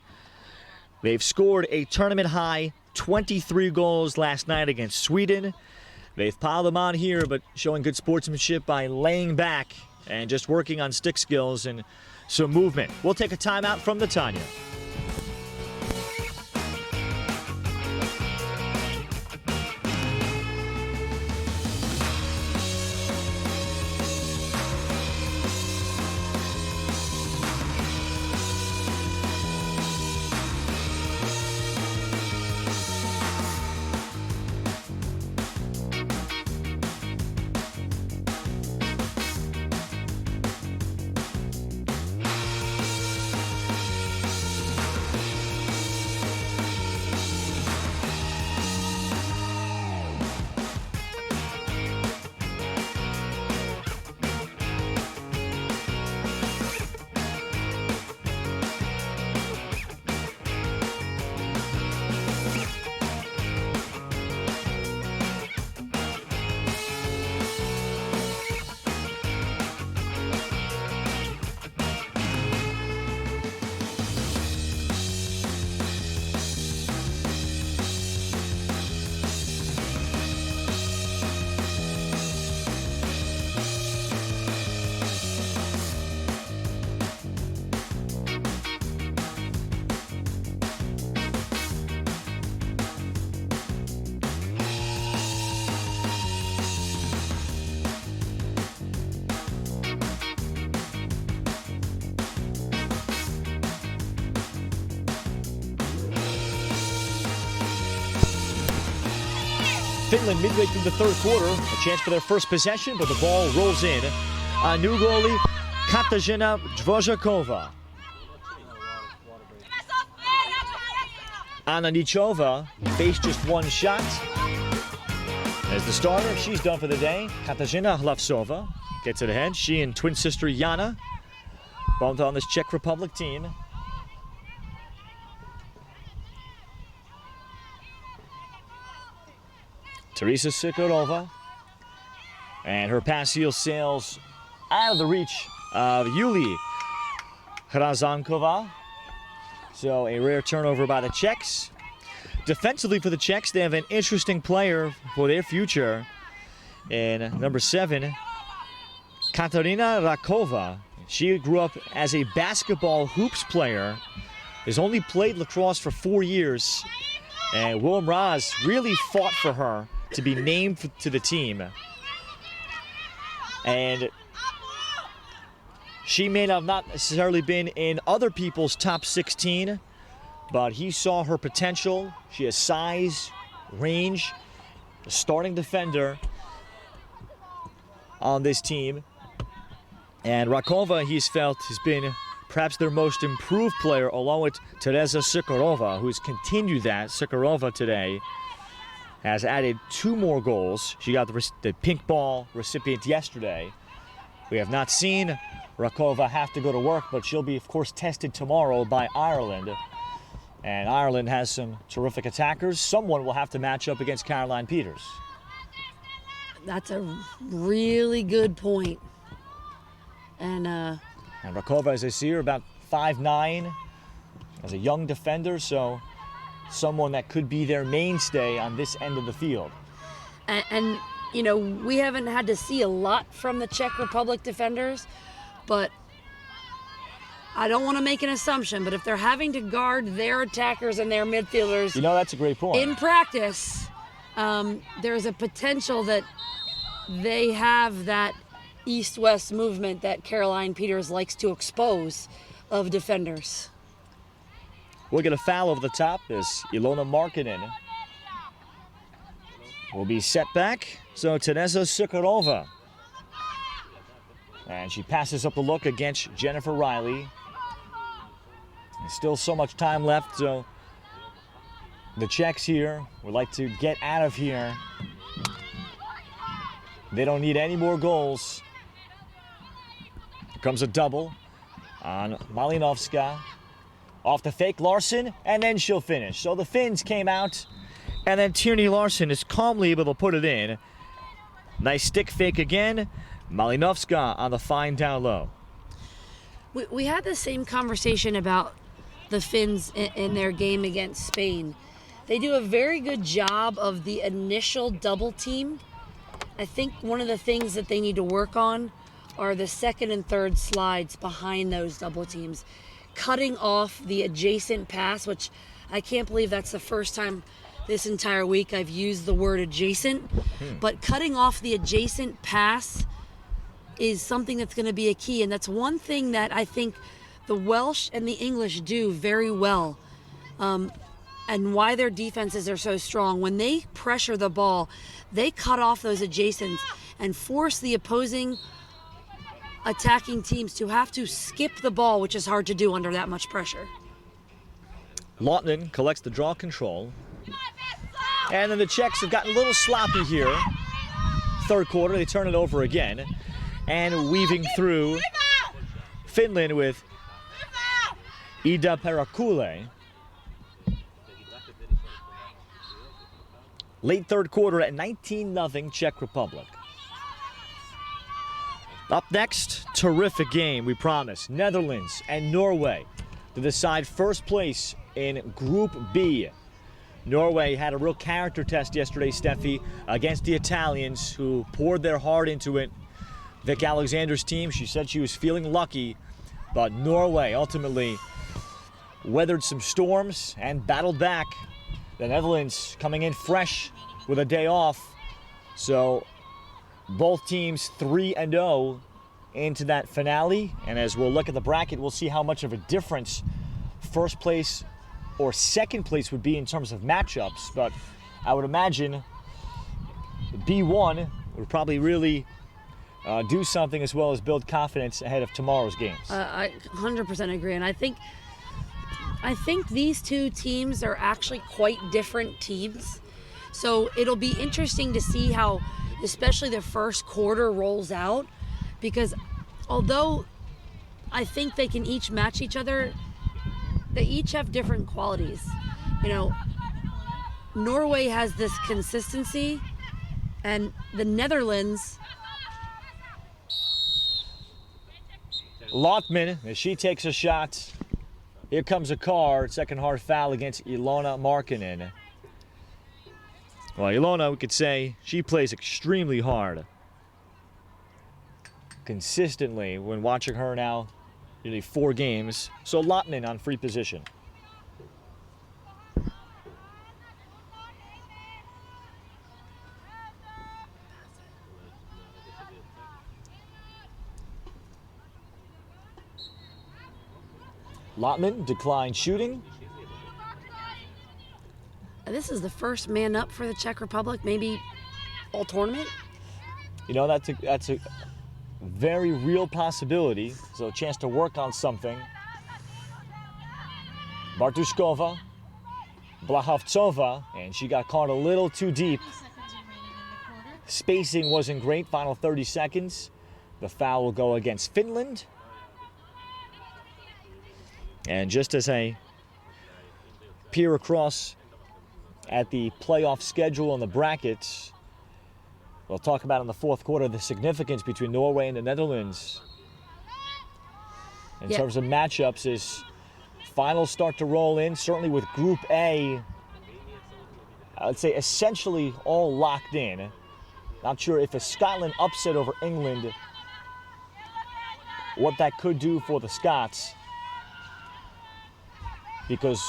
They've scored a tournament-high 23 goals last night against Sweden. They've piled them on here, but showing good sportsmanship by laying back and just working on stick skills and some movement. We'll take a timeout from the Tanya. Finland midway through the third quarter. A chance for their first possession, but the ball rolls in. A new goalie, Katarzyna Dvořáková. Anna Nichova faced just one shot. As the starter, she's done for the day. Katarzyna Hlavsova gets it ahead. She and twin sister Jana, both on this Czech Republic team. Teresa Sikharova. And her pass heel sails out of the reach of Yuli Hrazankova. So a rare turnover by the Czechs. Defensively for the Czechs, they have an interesting player for their future. In number 7, Katarina Rakova. She grew up as a basketball hoops player, has only played lacrosse for 4 years, and Willem Raz really fought for her to be named to the team. And she may have not necessarily been in other people's top 16, but he saw her potential. She has size, range, a starting defender on this team. And Rakova, he's felt, has been perhaps their most improved player, along with Teresa Sikharova, who's continued that. Sikharova today has added 2 more goals. She got the pink ball recipient yesterday. We have not seen Rakova have to go to work, but she'll be, of course, tested tomorrow by Ireland. And Ireland has some terrific attackers. Someone will have to match up against Caroline Peters. That's a really good point. And Rakova, as I see her, about 5'9", as a young defender, so someone that could be their mainstay on this end of the field. And you know, we haven't had to see a lot from the Czech Republic defenders, but I don't want to make an assumption, but if they're having to guard their attackers and their midfielders, you know, that's a great point. In practice, there's a potential that they have that east-west movement that Caroline Peters likes to expose of defenders. We'll get a foul over the top as Ilona Markkinen will be set back. So Teresa Sikharova. And she passes up the look against Jennifer Riley. There's still so much time left, so the Czechs here would like to get out of here. They don't need any more goals. Here comes a double on Malinovska. Off the fake, Larson, and then she'll finish. So the Finns came out, and then Tierney Larson is calmly able to put it in. Nice stick fake again. Malinovska on the fine down low. We had the same conversation about the Finns in their game against Spain. They do a very good job of the initial double team. I think one of the things that they need to work on are the second and third slides behind those double teams. Cutting off the adjacent pass, which I can't believe that's the first time this entire week I've used the word adjacent. But cutting off the adjacent pass is something that's going to be a key. And that's one thing that I think the Welsh and the English do very well. And why their defenses are so strong. When they pressure the ball, they cut off those adjacents and force the opposing attacking teams to have to skip the ball, which is hard to do under that much pressure. Lautinen collects the draw control. And then the Czechs have gotten a little sloppy here. Third quarter, they turn it over again. And weaving through Finland with Ida Perakule. Late third quarter at 19-0 Czech Republic. Up next, terrific game, we promise. Netherlands and Norway to decide first place in Group B. Norway had a real character test yesterday, Steffi, against the Italians, who poured their heart into it. Vic Alexander's team, she said she was feeling lucky, but Norway ultimately weathered some storms and battled back. The Netherlands coming in fresh with a day off. So both teams 3-0 into that finale. And as we'll look at the bracket, we'll see how much of a difference first place or second place would be in terms of matchups. But I would imagine B1 would probably really do something as well as build confidence ahead of tomorrow's games. I 100% agree, and I think these two teams are actually quite different teams. So it'll be interesting to see how, especially the first quarter rolls out, because although I think they can each match each other, they each have different qualities. You know, Norway has this consistency, and the Netherlands. Lottman, as she takes a shot. Here comes a card, second hard foul against Ilona Markkinen. Well, Ilona, we could say, she plays extremely hard. Consistently when watching her now, nearly 4 games. So Lottman on free position. Lottman declined shooting. This is the first man up for the Czech Republic, maybe all tournament. You know, that's a very real possibility. So a chance to work on something. Bartushkova, Blahovtsova, and she got caught a little too deep. Spacing wasn't great, final 30 seconds. The foul will go against Finland. And just as I peer across at the playoff schedule and the brackets, we'll talk about in the fourth quarter the significance between Norway and the Netherlands in terms of matchups as finals start to roll in, certainly with Group A, I would say essentially all locked in. Not sure if a Scotland upset over England, what that could do for the Scots. Because,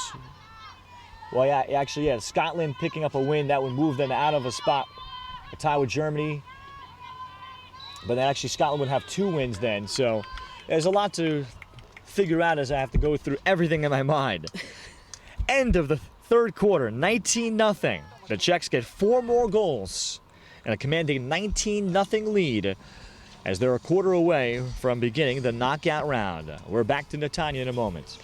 well, yeah, actually, yeah, Scotland picking up a win, that would move them out of a spot, a tie with Germany. But then actually Scotland would have 2 wins then. So there's a lot to figure out as I have to go through everything in my mind. End of the third quarter, 19-0. The Czechs get 4 more goals and a commanding 19-0 lead as they're a quarter away from beginning the knockout round. We're back to Netanya in a moment.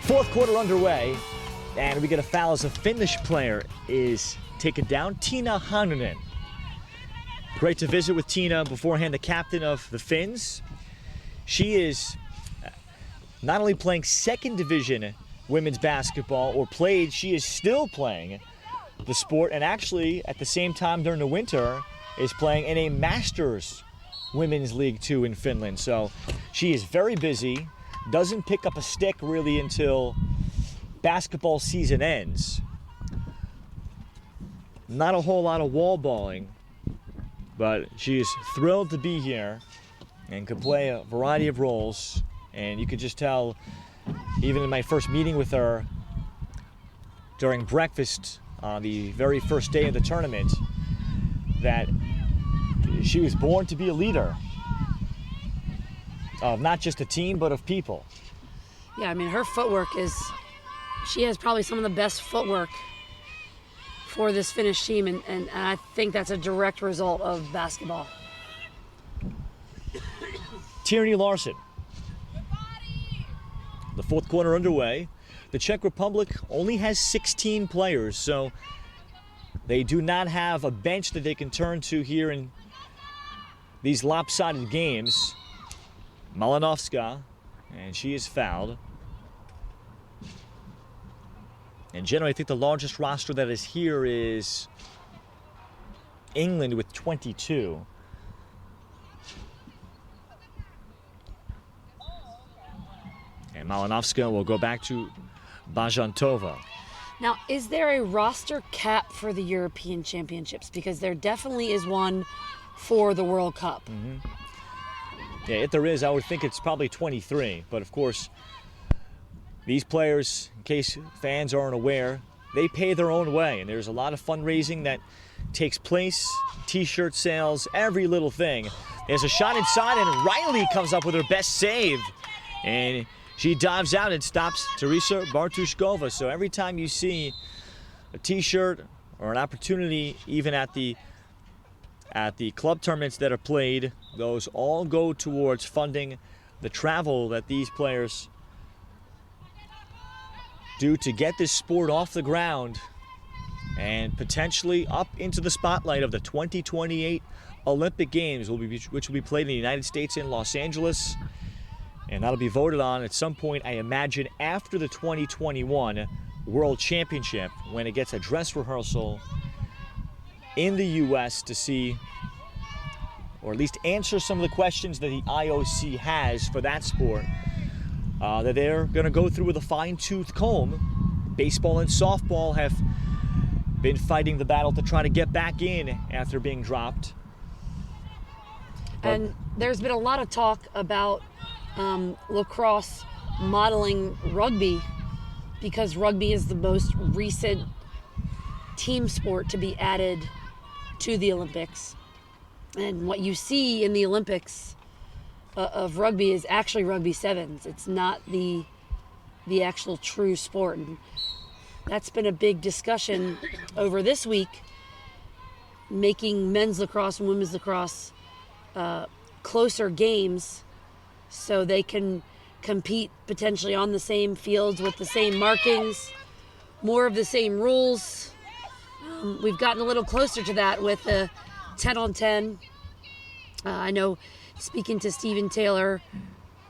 Fourth quarter underway, and we get a foul as a Finnish player is taken down, Tiina Hannunen. Great to visit with Tiina beforehand, the captain of the Finns. She is not only playing second division women's basketball, or played, she is still playing the sport, and actually at the same time during the winter is playing in a Masters Women's League 2 in Finland. So she is very busy, doesn't pick up a stick really until basketball season ends. Not a whole lot of wall balling, but she is thrilled to be here and can play a variety of roles. And you could just tell, even in my first meeting with her during breakfast on the very first day of the tournament, that she was born to be a leader of not just a team, but of people. Yeah, I mean, her footwork is, she has probably some of the best footwork for this Finnish team, and I think that's a direct result of basketball. Tierney Larson. The fourth quarter underway. The Czech Republic only has 16 players, so they do not have a bench that they can turn to here in these lopsided games. Malinovska, and she is fouled. And generally, I think the largest roster that is here is England with 22. And Malinovska will go back to Bajantova. Now, is there a roster cap for the European Championships? Because there definitely is one for the World Cup. Mm-hmm. Yeah, if there is, I would think it's probably 23. But of course, these players, in case fans aren't aware, they pay their own way. And there's a lot of fundraising that takes place, t-shirt sales, every little thing. There's a shot inside, and Riley comes up with her best save. And she dives out and stops Teresa Bartushkova. So every time you see a t-shirt or an opportunity, even at the club tournaments that are played, those all go towards funding the travel that these players do to get this sport off the ground and potentially up into the spotlight of the 2028 Olympic Games, which will be played in the United States in Los Angeles. And that'll be voted on at some point, I imagine, after the 2021 World Championship, when it gets a dress rehearsal in the U.S. to see, or at least answer some of the questions that the IOC has for that sport, that they're going to go through with a fine-tooth comb. Baseball and softball have been fighting the battle to try to get back in after being dropped. And there's been a lot of talk about lacrosse modeling rugby, because rugby is the most recent team sport to be added to the Olympics. And what you see in the Olympics of rugby is actually rugby sevens. It's not the actual true sport. And that's been a big discussion over this week, making men's lacrosse and women's lacrosse closer games so they can compete potentially on the same fields with the same markings, more of the same rules. We've gotten a little closer to that with the 10-on-10. I know, speaking to Stephen Taylor,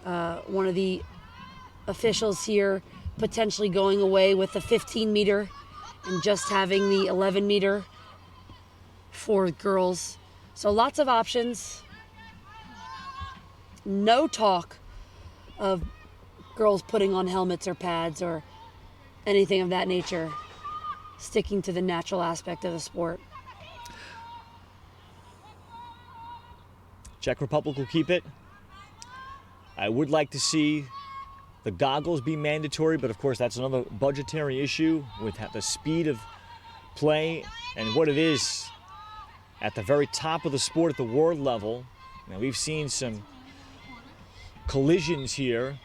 one of the officials here, potentially going away with the 15-meter and just having the 11-meter for girls. So lots of options. No talk of girls putting on helmets or pads or anything of that nature, sticking to the natural aspect of the sport. Czech Republic will keep it. I would like to see the goggles be mandatory, but of course that's another budgetary issue with the speed of play and what it is at the very top of the sport at the world level. Now, we've seen some collisions here.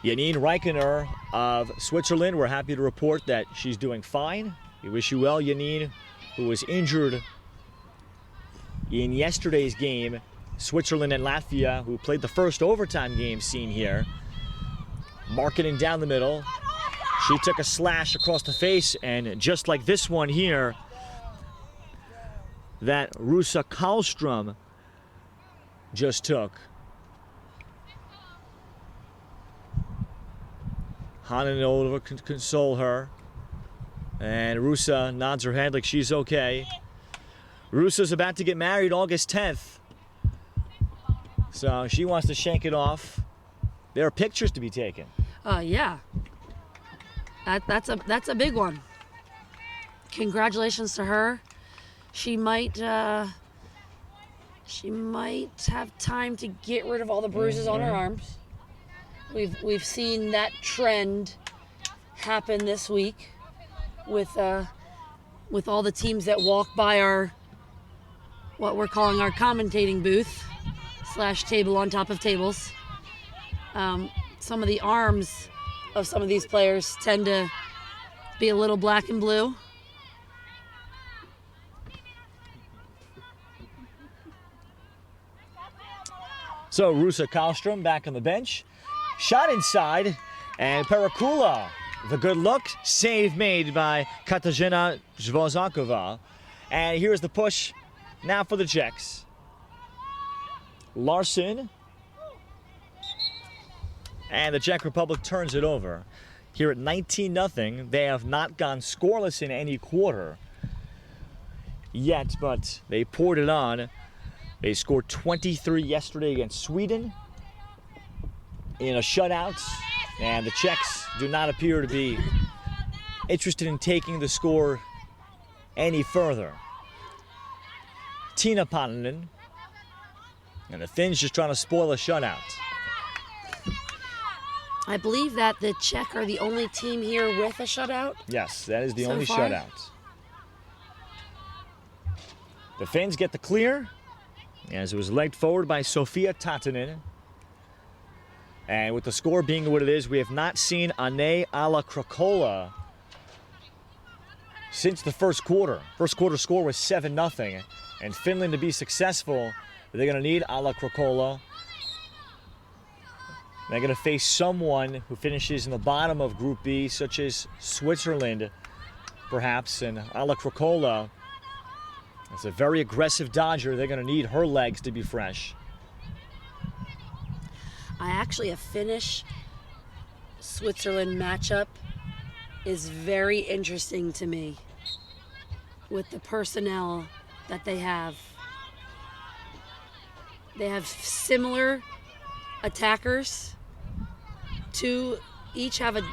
Janine Reikener of Switzerland, we're happy to report that she's doing fine. We wish you well, Janine, who was injured in yesterday's game. Switzerland and Latvia, who played the first overtime game seen here. marketing down the middle. She took a slash across the face, and just like this one here, that Rusa Karlström just took. Hannen over can console her, and Rusa nods her head like she's okay. Rusa's about to get married August 10th, so she wants to shank it off. There are pictures to be taken. Yeah. That's a big one. Congratulations to her. She might have time to get rid of all the bruises on her arms. We've seen that trend happen this week with all the teams that walk by our what we're calling our commentating booth / table on top of tables. Some of the arms of some of these players tend to be a little black and blue. So Rusa Karlström back on the bench. Shot inside, and Perakula, the good look, save made by Katarzyna Zwozakova. And here's the push now for the Czechs. Larson, and the Czech Republic turns it over. Here at 19-0, they have not gone scoreless in any quarter yet, but they poured it on. They scored 23 yesterday against Sweden in a shutout, and the Czechs do not appear to be interested in taking the score any further. Tina Pananen, and the Finns just trying to spoil a shutout. I believe that the Czech are the only team here with a shutout. Yes, that is the So only far. shutout. The Finns get the clear, as it was legged forward by Sofia Tatanen. And with the score being what it is, we have not seen Ane Ala-Krakola since the first quarter. First quarter score was 7-0. And Finland, to be successful, they're going to need Ala-Krakola. They're going to face someone who finishes in the bottom of Group B, such as Switzerland, perhaps. And Ala-Krakola, that's a very aggressive dodger. They're going to need her legs to be fresh. A Finnish-Switzerland matchup is very interesting to me with the personnel that they have. They have similar attackers. Each have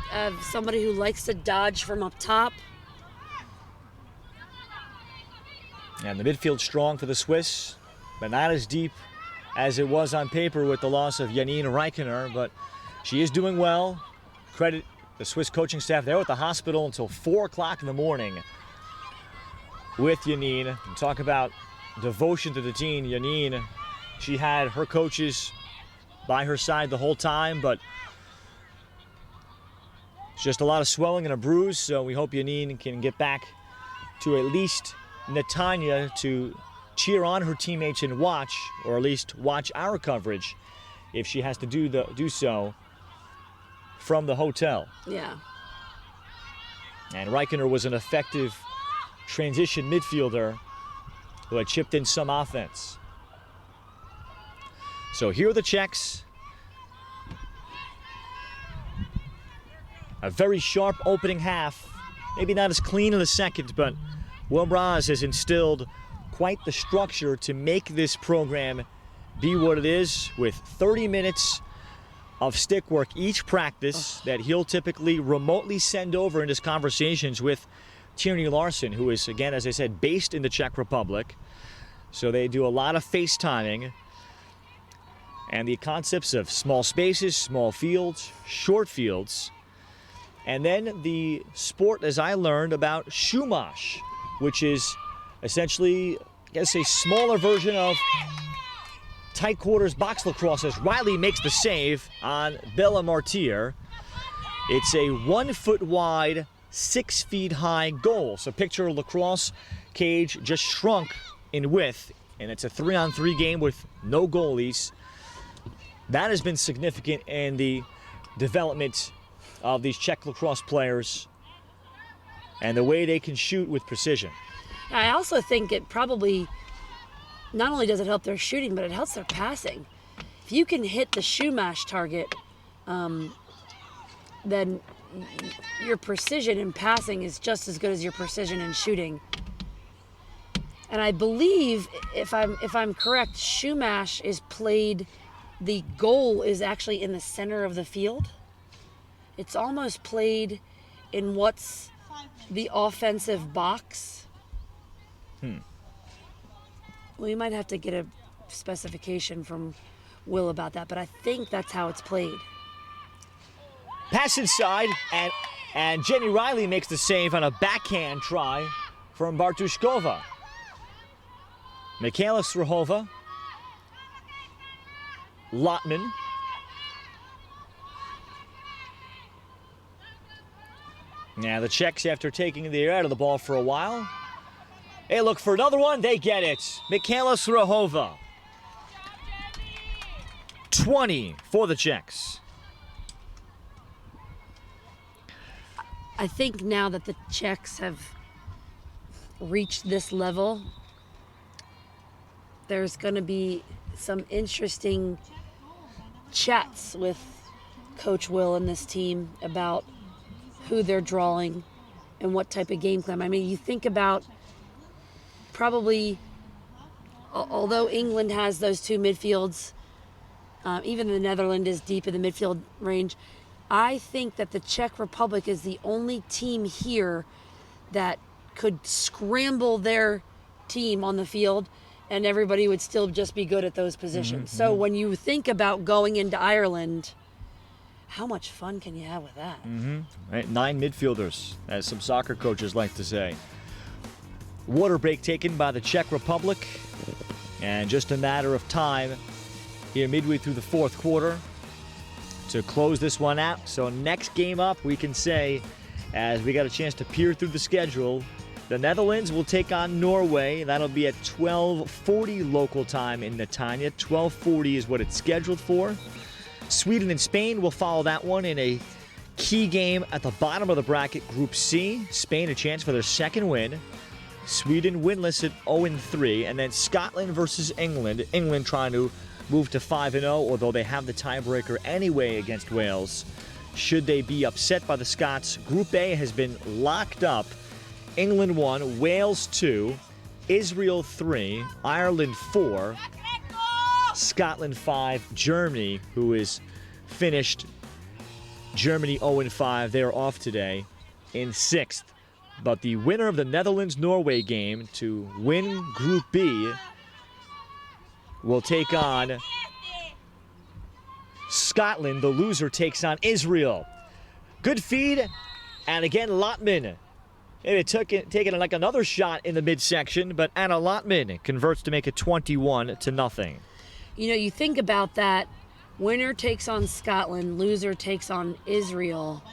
somebody who likes to dodge from up top. And the midfield strong for the Swiss, but not as deep as it was on paper with the loss of Janine Reikener, but she is doing well. Credit the Swiss coaching staff. They were at the hospital until 4 o'clock in the morning with Janine. And talk about devotion to the team. Janine, she had her coaches by her side the whole time, but it's just a lot of swelling and a bruise, so we hope Janine can get back to at least Netanya to cheer on her teammates and watch, or at least watch our coverage if she has to do so from the hotel. Yeah. And Reikener was an effective transition midfielder who had chipped in some offense. So here are the Czechs. A very sharp opening half. Maybe not as clean in the second, but Will Braz has instilled quite the structure to make this program be what it is, with 30 minutes of stick work each practice that he'll typically remotely send over in his conversations with Tierney Larson, who is, again, as I said, based in the Czech Republic. So they do a lot of FaceTiming. And the concepts of small spaces, small fields, short fields. And then the sport, as I learned, about shumash, which is essentially, I guess, a smaller version of tight quarters box lacrosse, as Riley makes the save on Bella Martyr. It's a 1 foot wide, 6 feet high goal. So picture a lacrosse cage just shrunk in width, and it's a 3-on-3 game with no goalies. That has been significant in the development of these Czech lacrosse players and the way they can shoot with precision. I also think it probably not only does it help their shooting, but it helps their passing. If you can hit the shoe mash target, then your precision in passing is just as good as your precision in shooting. And I believe, if I'm correct, shoe mash is played. The goal is actually in the center of the field. It's almost played in what's the offensive box. We might have to get a specification from Will about that, but I think that's how it's played. Pass inside, and Jenny Riley makes the save on a backhand try from Bartushkova. Michaela Strahova, Lotman, now the Czechs, after taking the air out of the ball for a while, they look for another one, they get it. Michaela Strahova, 20 for the Czechs. I think now that the Czechs have reached this level, there's going to be some interesting chats with Coach Will and this team about who they're drawing and what type of game plan. I mean, you think about probably, although England has those two midfields, even the Netherlands is deep in the midfield range, I think that the Czech Republic is the only team here that could scramble their team on the field and everybody would still just be good at those positions. Mm-hmm. So when you think about going into Ireland, how much fun can you have with that? Right, 9 midfielders, as some soccer coaches like to say. Water break taken by the Czech Republic, and just a matter of time here midway through the fourth quarter to close this one out. So next game up, we can say, as we got a chance to peer through the schedule, the Netherlands will take on Norway. That'll be at 12:40 local time in Netanya. 12:40 is what it's scheduled for. Sweden and Spain will follow that one in a key game at the bottom of the bracket, Group C. Spain a chance for their second win. Sweden winless at 0-3. And then Scotland versus England. England trying to move to 5-0, although they have the tiebreaker anyway against Wales. Should they be upset by the Scots, Group A has been locked up. England 1, Wales 2, Israel 3, Ireland 4, Scotland 5, Germany, who is finished. Germany 0-5, they are off today in 6th. But the winner of the Netherlands-Norway game to win Group B will take on Scotland. The loser takes on Israel. Good feed, and again, Lotman. Maybe taking like another shot in the midsection, but Anna Lotman converts to make it 21-0. You know, you think about that. Winner takes on Scotland, loser takes on Israel.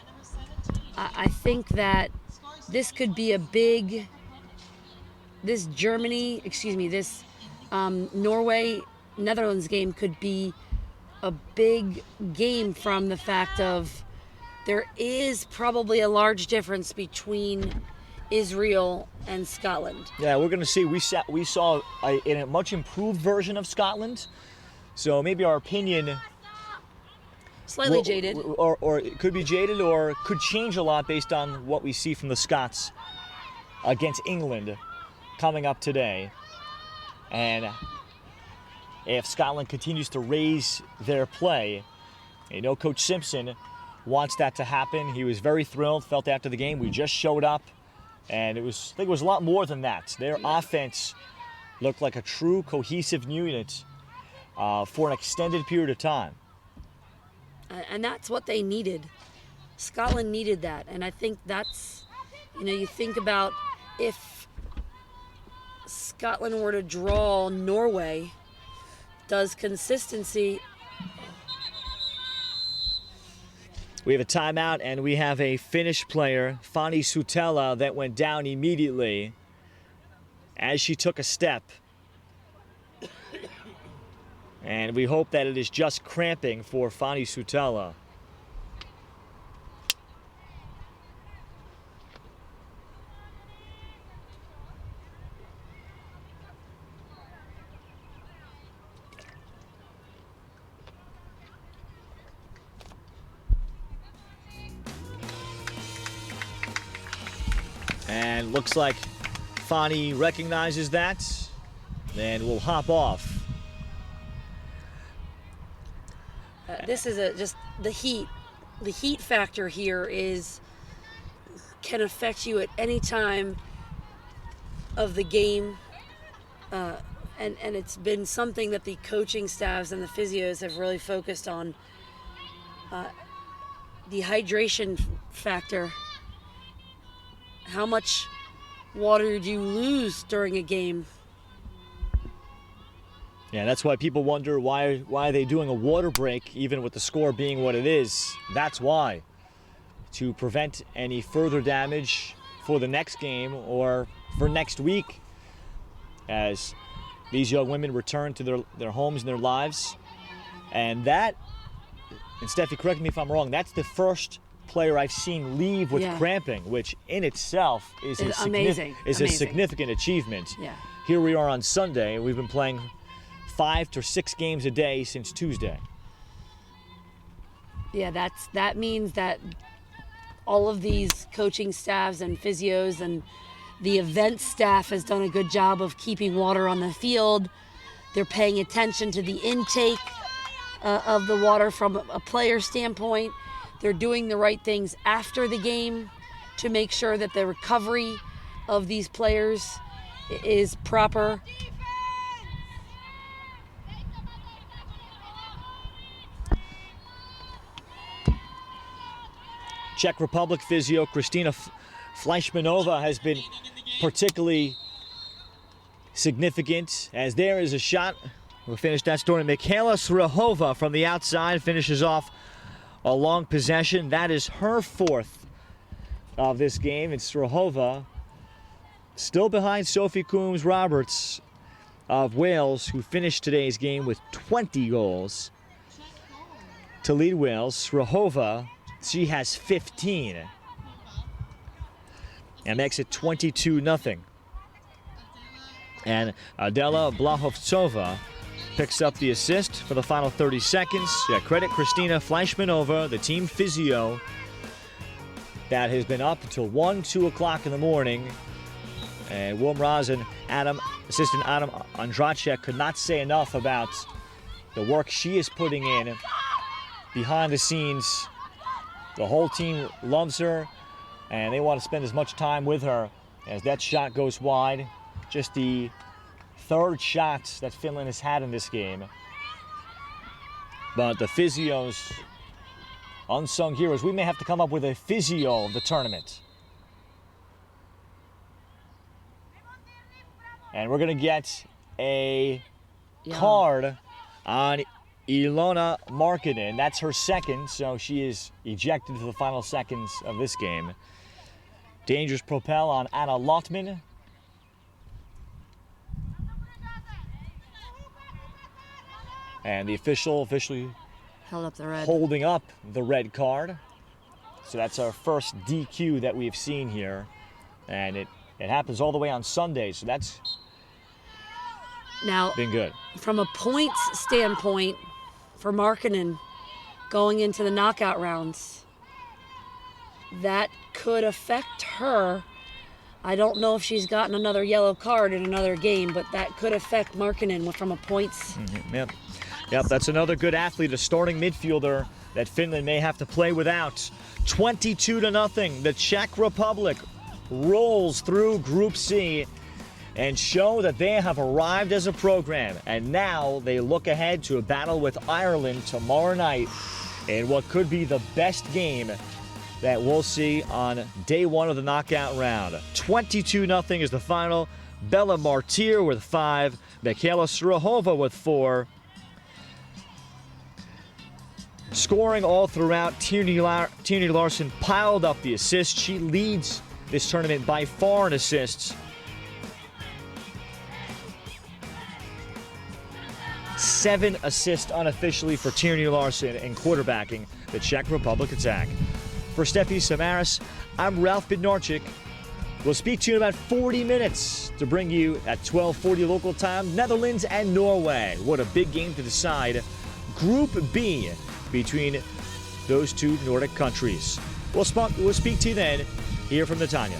I think that this could be a big, this Norway-Netherlands game could be a big game from the fact of there is probably a large difference between Israel and Scotland. Yeah, we're going to see. We saw a much improved version of Scotland, so maybe our opinion Slightly jaded. Or it could be jaded or could change a lot based on what we see from the Scots against England coming up today. And if Scotland continues to raise their play, you know Coach Simpson wants that to happen. He was very thrilled, felt after the game, we just showed up. And I think it was a lot more than that. Their offense looked like a true cohesive unit for an extended period of time. And that's what they needed. Scotland needed that. And I think that's, you think about if Scotland were to draw Norway, does consistency... We have a timeout, and we have a Finnish player, Fanny Sutela, that went down immediately as she took a step. And we hope that it is just cramping for Fanny Sutela. And looks like Fani recognizes that and will hop off. This is just the heat. The heat factor here can affect you at any time of the game. And it's been something that the coaching staffs and the physios have really focused on. The hydration factor. How much water do you lose during a game? Yeah, that's why people wonder why are they doing a water break even with the score being what it is. That's why. To prevent any further damage for the next game or for next week as these young women return to their homes and their lives. And that, and Steffi, correct me if I'm wrong, that's the first player I've seen leave with cramping, which in itself is a significant achievement. Yeah. Here we are on Sunday. We've been playing 5 to 6 games a day since Tuesday. Yeah, that means that all of these coaching staffs and physios and the event staff has done a good job of keeping water on the field. They're paying attention to the intake of the water from a player standpoint. They're doing the right things after the game to make sure that the recovery of these players is proper. Czech Republic physio Kristina Fleischmanova has been particularly significant as there is a shot. We'll finish that story. Michaela Srahova from the outside finishes off a long possession. That is her 4th of this game. It's Srahova still behind Sophie Coombs-Roberts of Wales, who finished today's game with 20 goals to lead Wales. Srahova, she has 15 and makes it 22-0. And Adela Blahovtsova picks up the assist for the final 30 seconds. Yeah, credit Kristina Fleischmanova, the team physio, that has been up until 1, 2 o'clock in the morning. And Wilm Raz and assistant Adam Andracek could not say enough about the work she is putting in behind the scenes. The whole team loves her, and they want to spend as much time with her as that shot goes wide. Just the 3rd shot that Finland has had in this game. But the physios, unsung heroes, we may have to come up with a physio of the tournament. And we're going to get a card on Ilona Markkanen. That's her 2nd, so she is ejected for the final seconds of this game. Dangerous propel on Anna Lottman. And the officially held up the red. Holding up the red card. So that's our first DQ that we've seen here. And it happens all the way on Sunday, so that's been good. From a points standpoint, for Markkanen going into the knockout rounds, that could affect her. I don't know if she's gotten another yellow card in another game, but that could affect Markkanen from a points. Mm-hmm. Yep, that's another good athlete, a starting midfielder that Finland may have to play without. 22-0, the Czech Republic rolls through Group C and show that they have arrived as a program. And now they look ahead to a battle with Ireland tomorrow night in what could be the best game that we'll see on day 1 of the knockout round. 22-0 is the final. Bella Martyr with 5, Michaela Srahova with 4. Scoring all throughout, Tierney Larson piled up the assists. She leads this tournament by far in assists. 7 assists unofficially for Tierney Larson in quarterbacking the Czech Republic attack. For Steffi Samaras, I'm Ralph Bednarczyk. We'll speak to you in about 40 minutes to bring you at 12:40 local time, Netherlands and Norway. What a big game to decide Group B between those two Nordic countries. We'll speak to you then here from Netanya.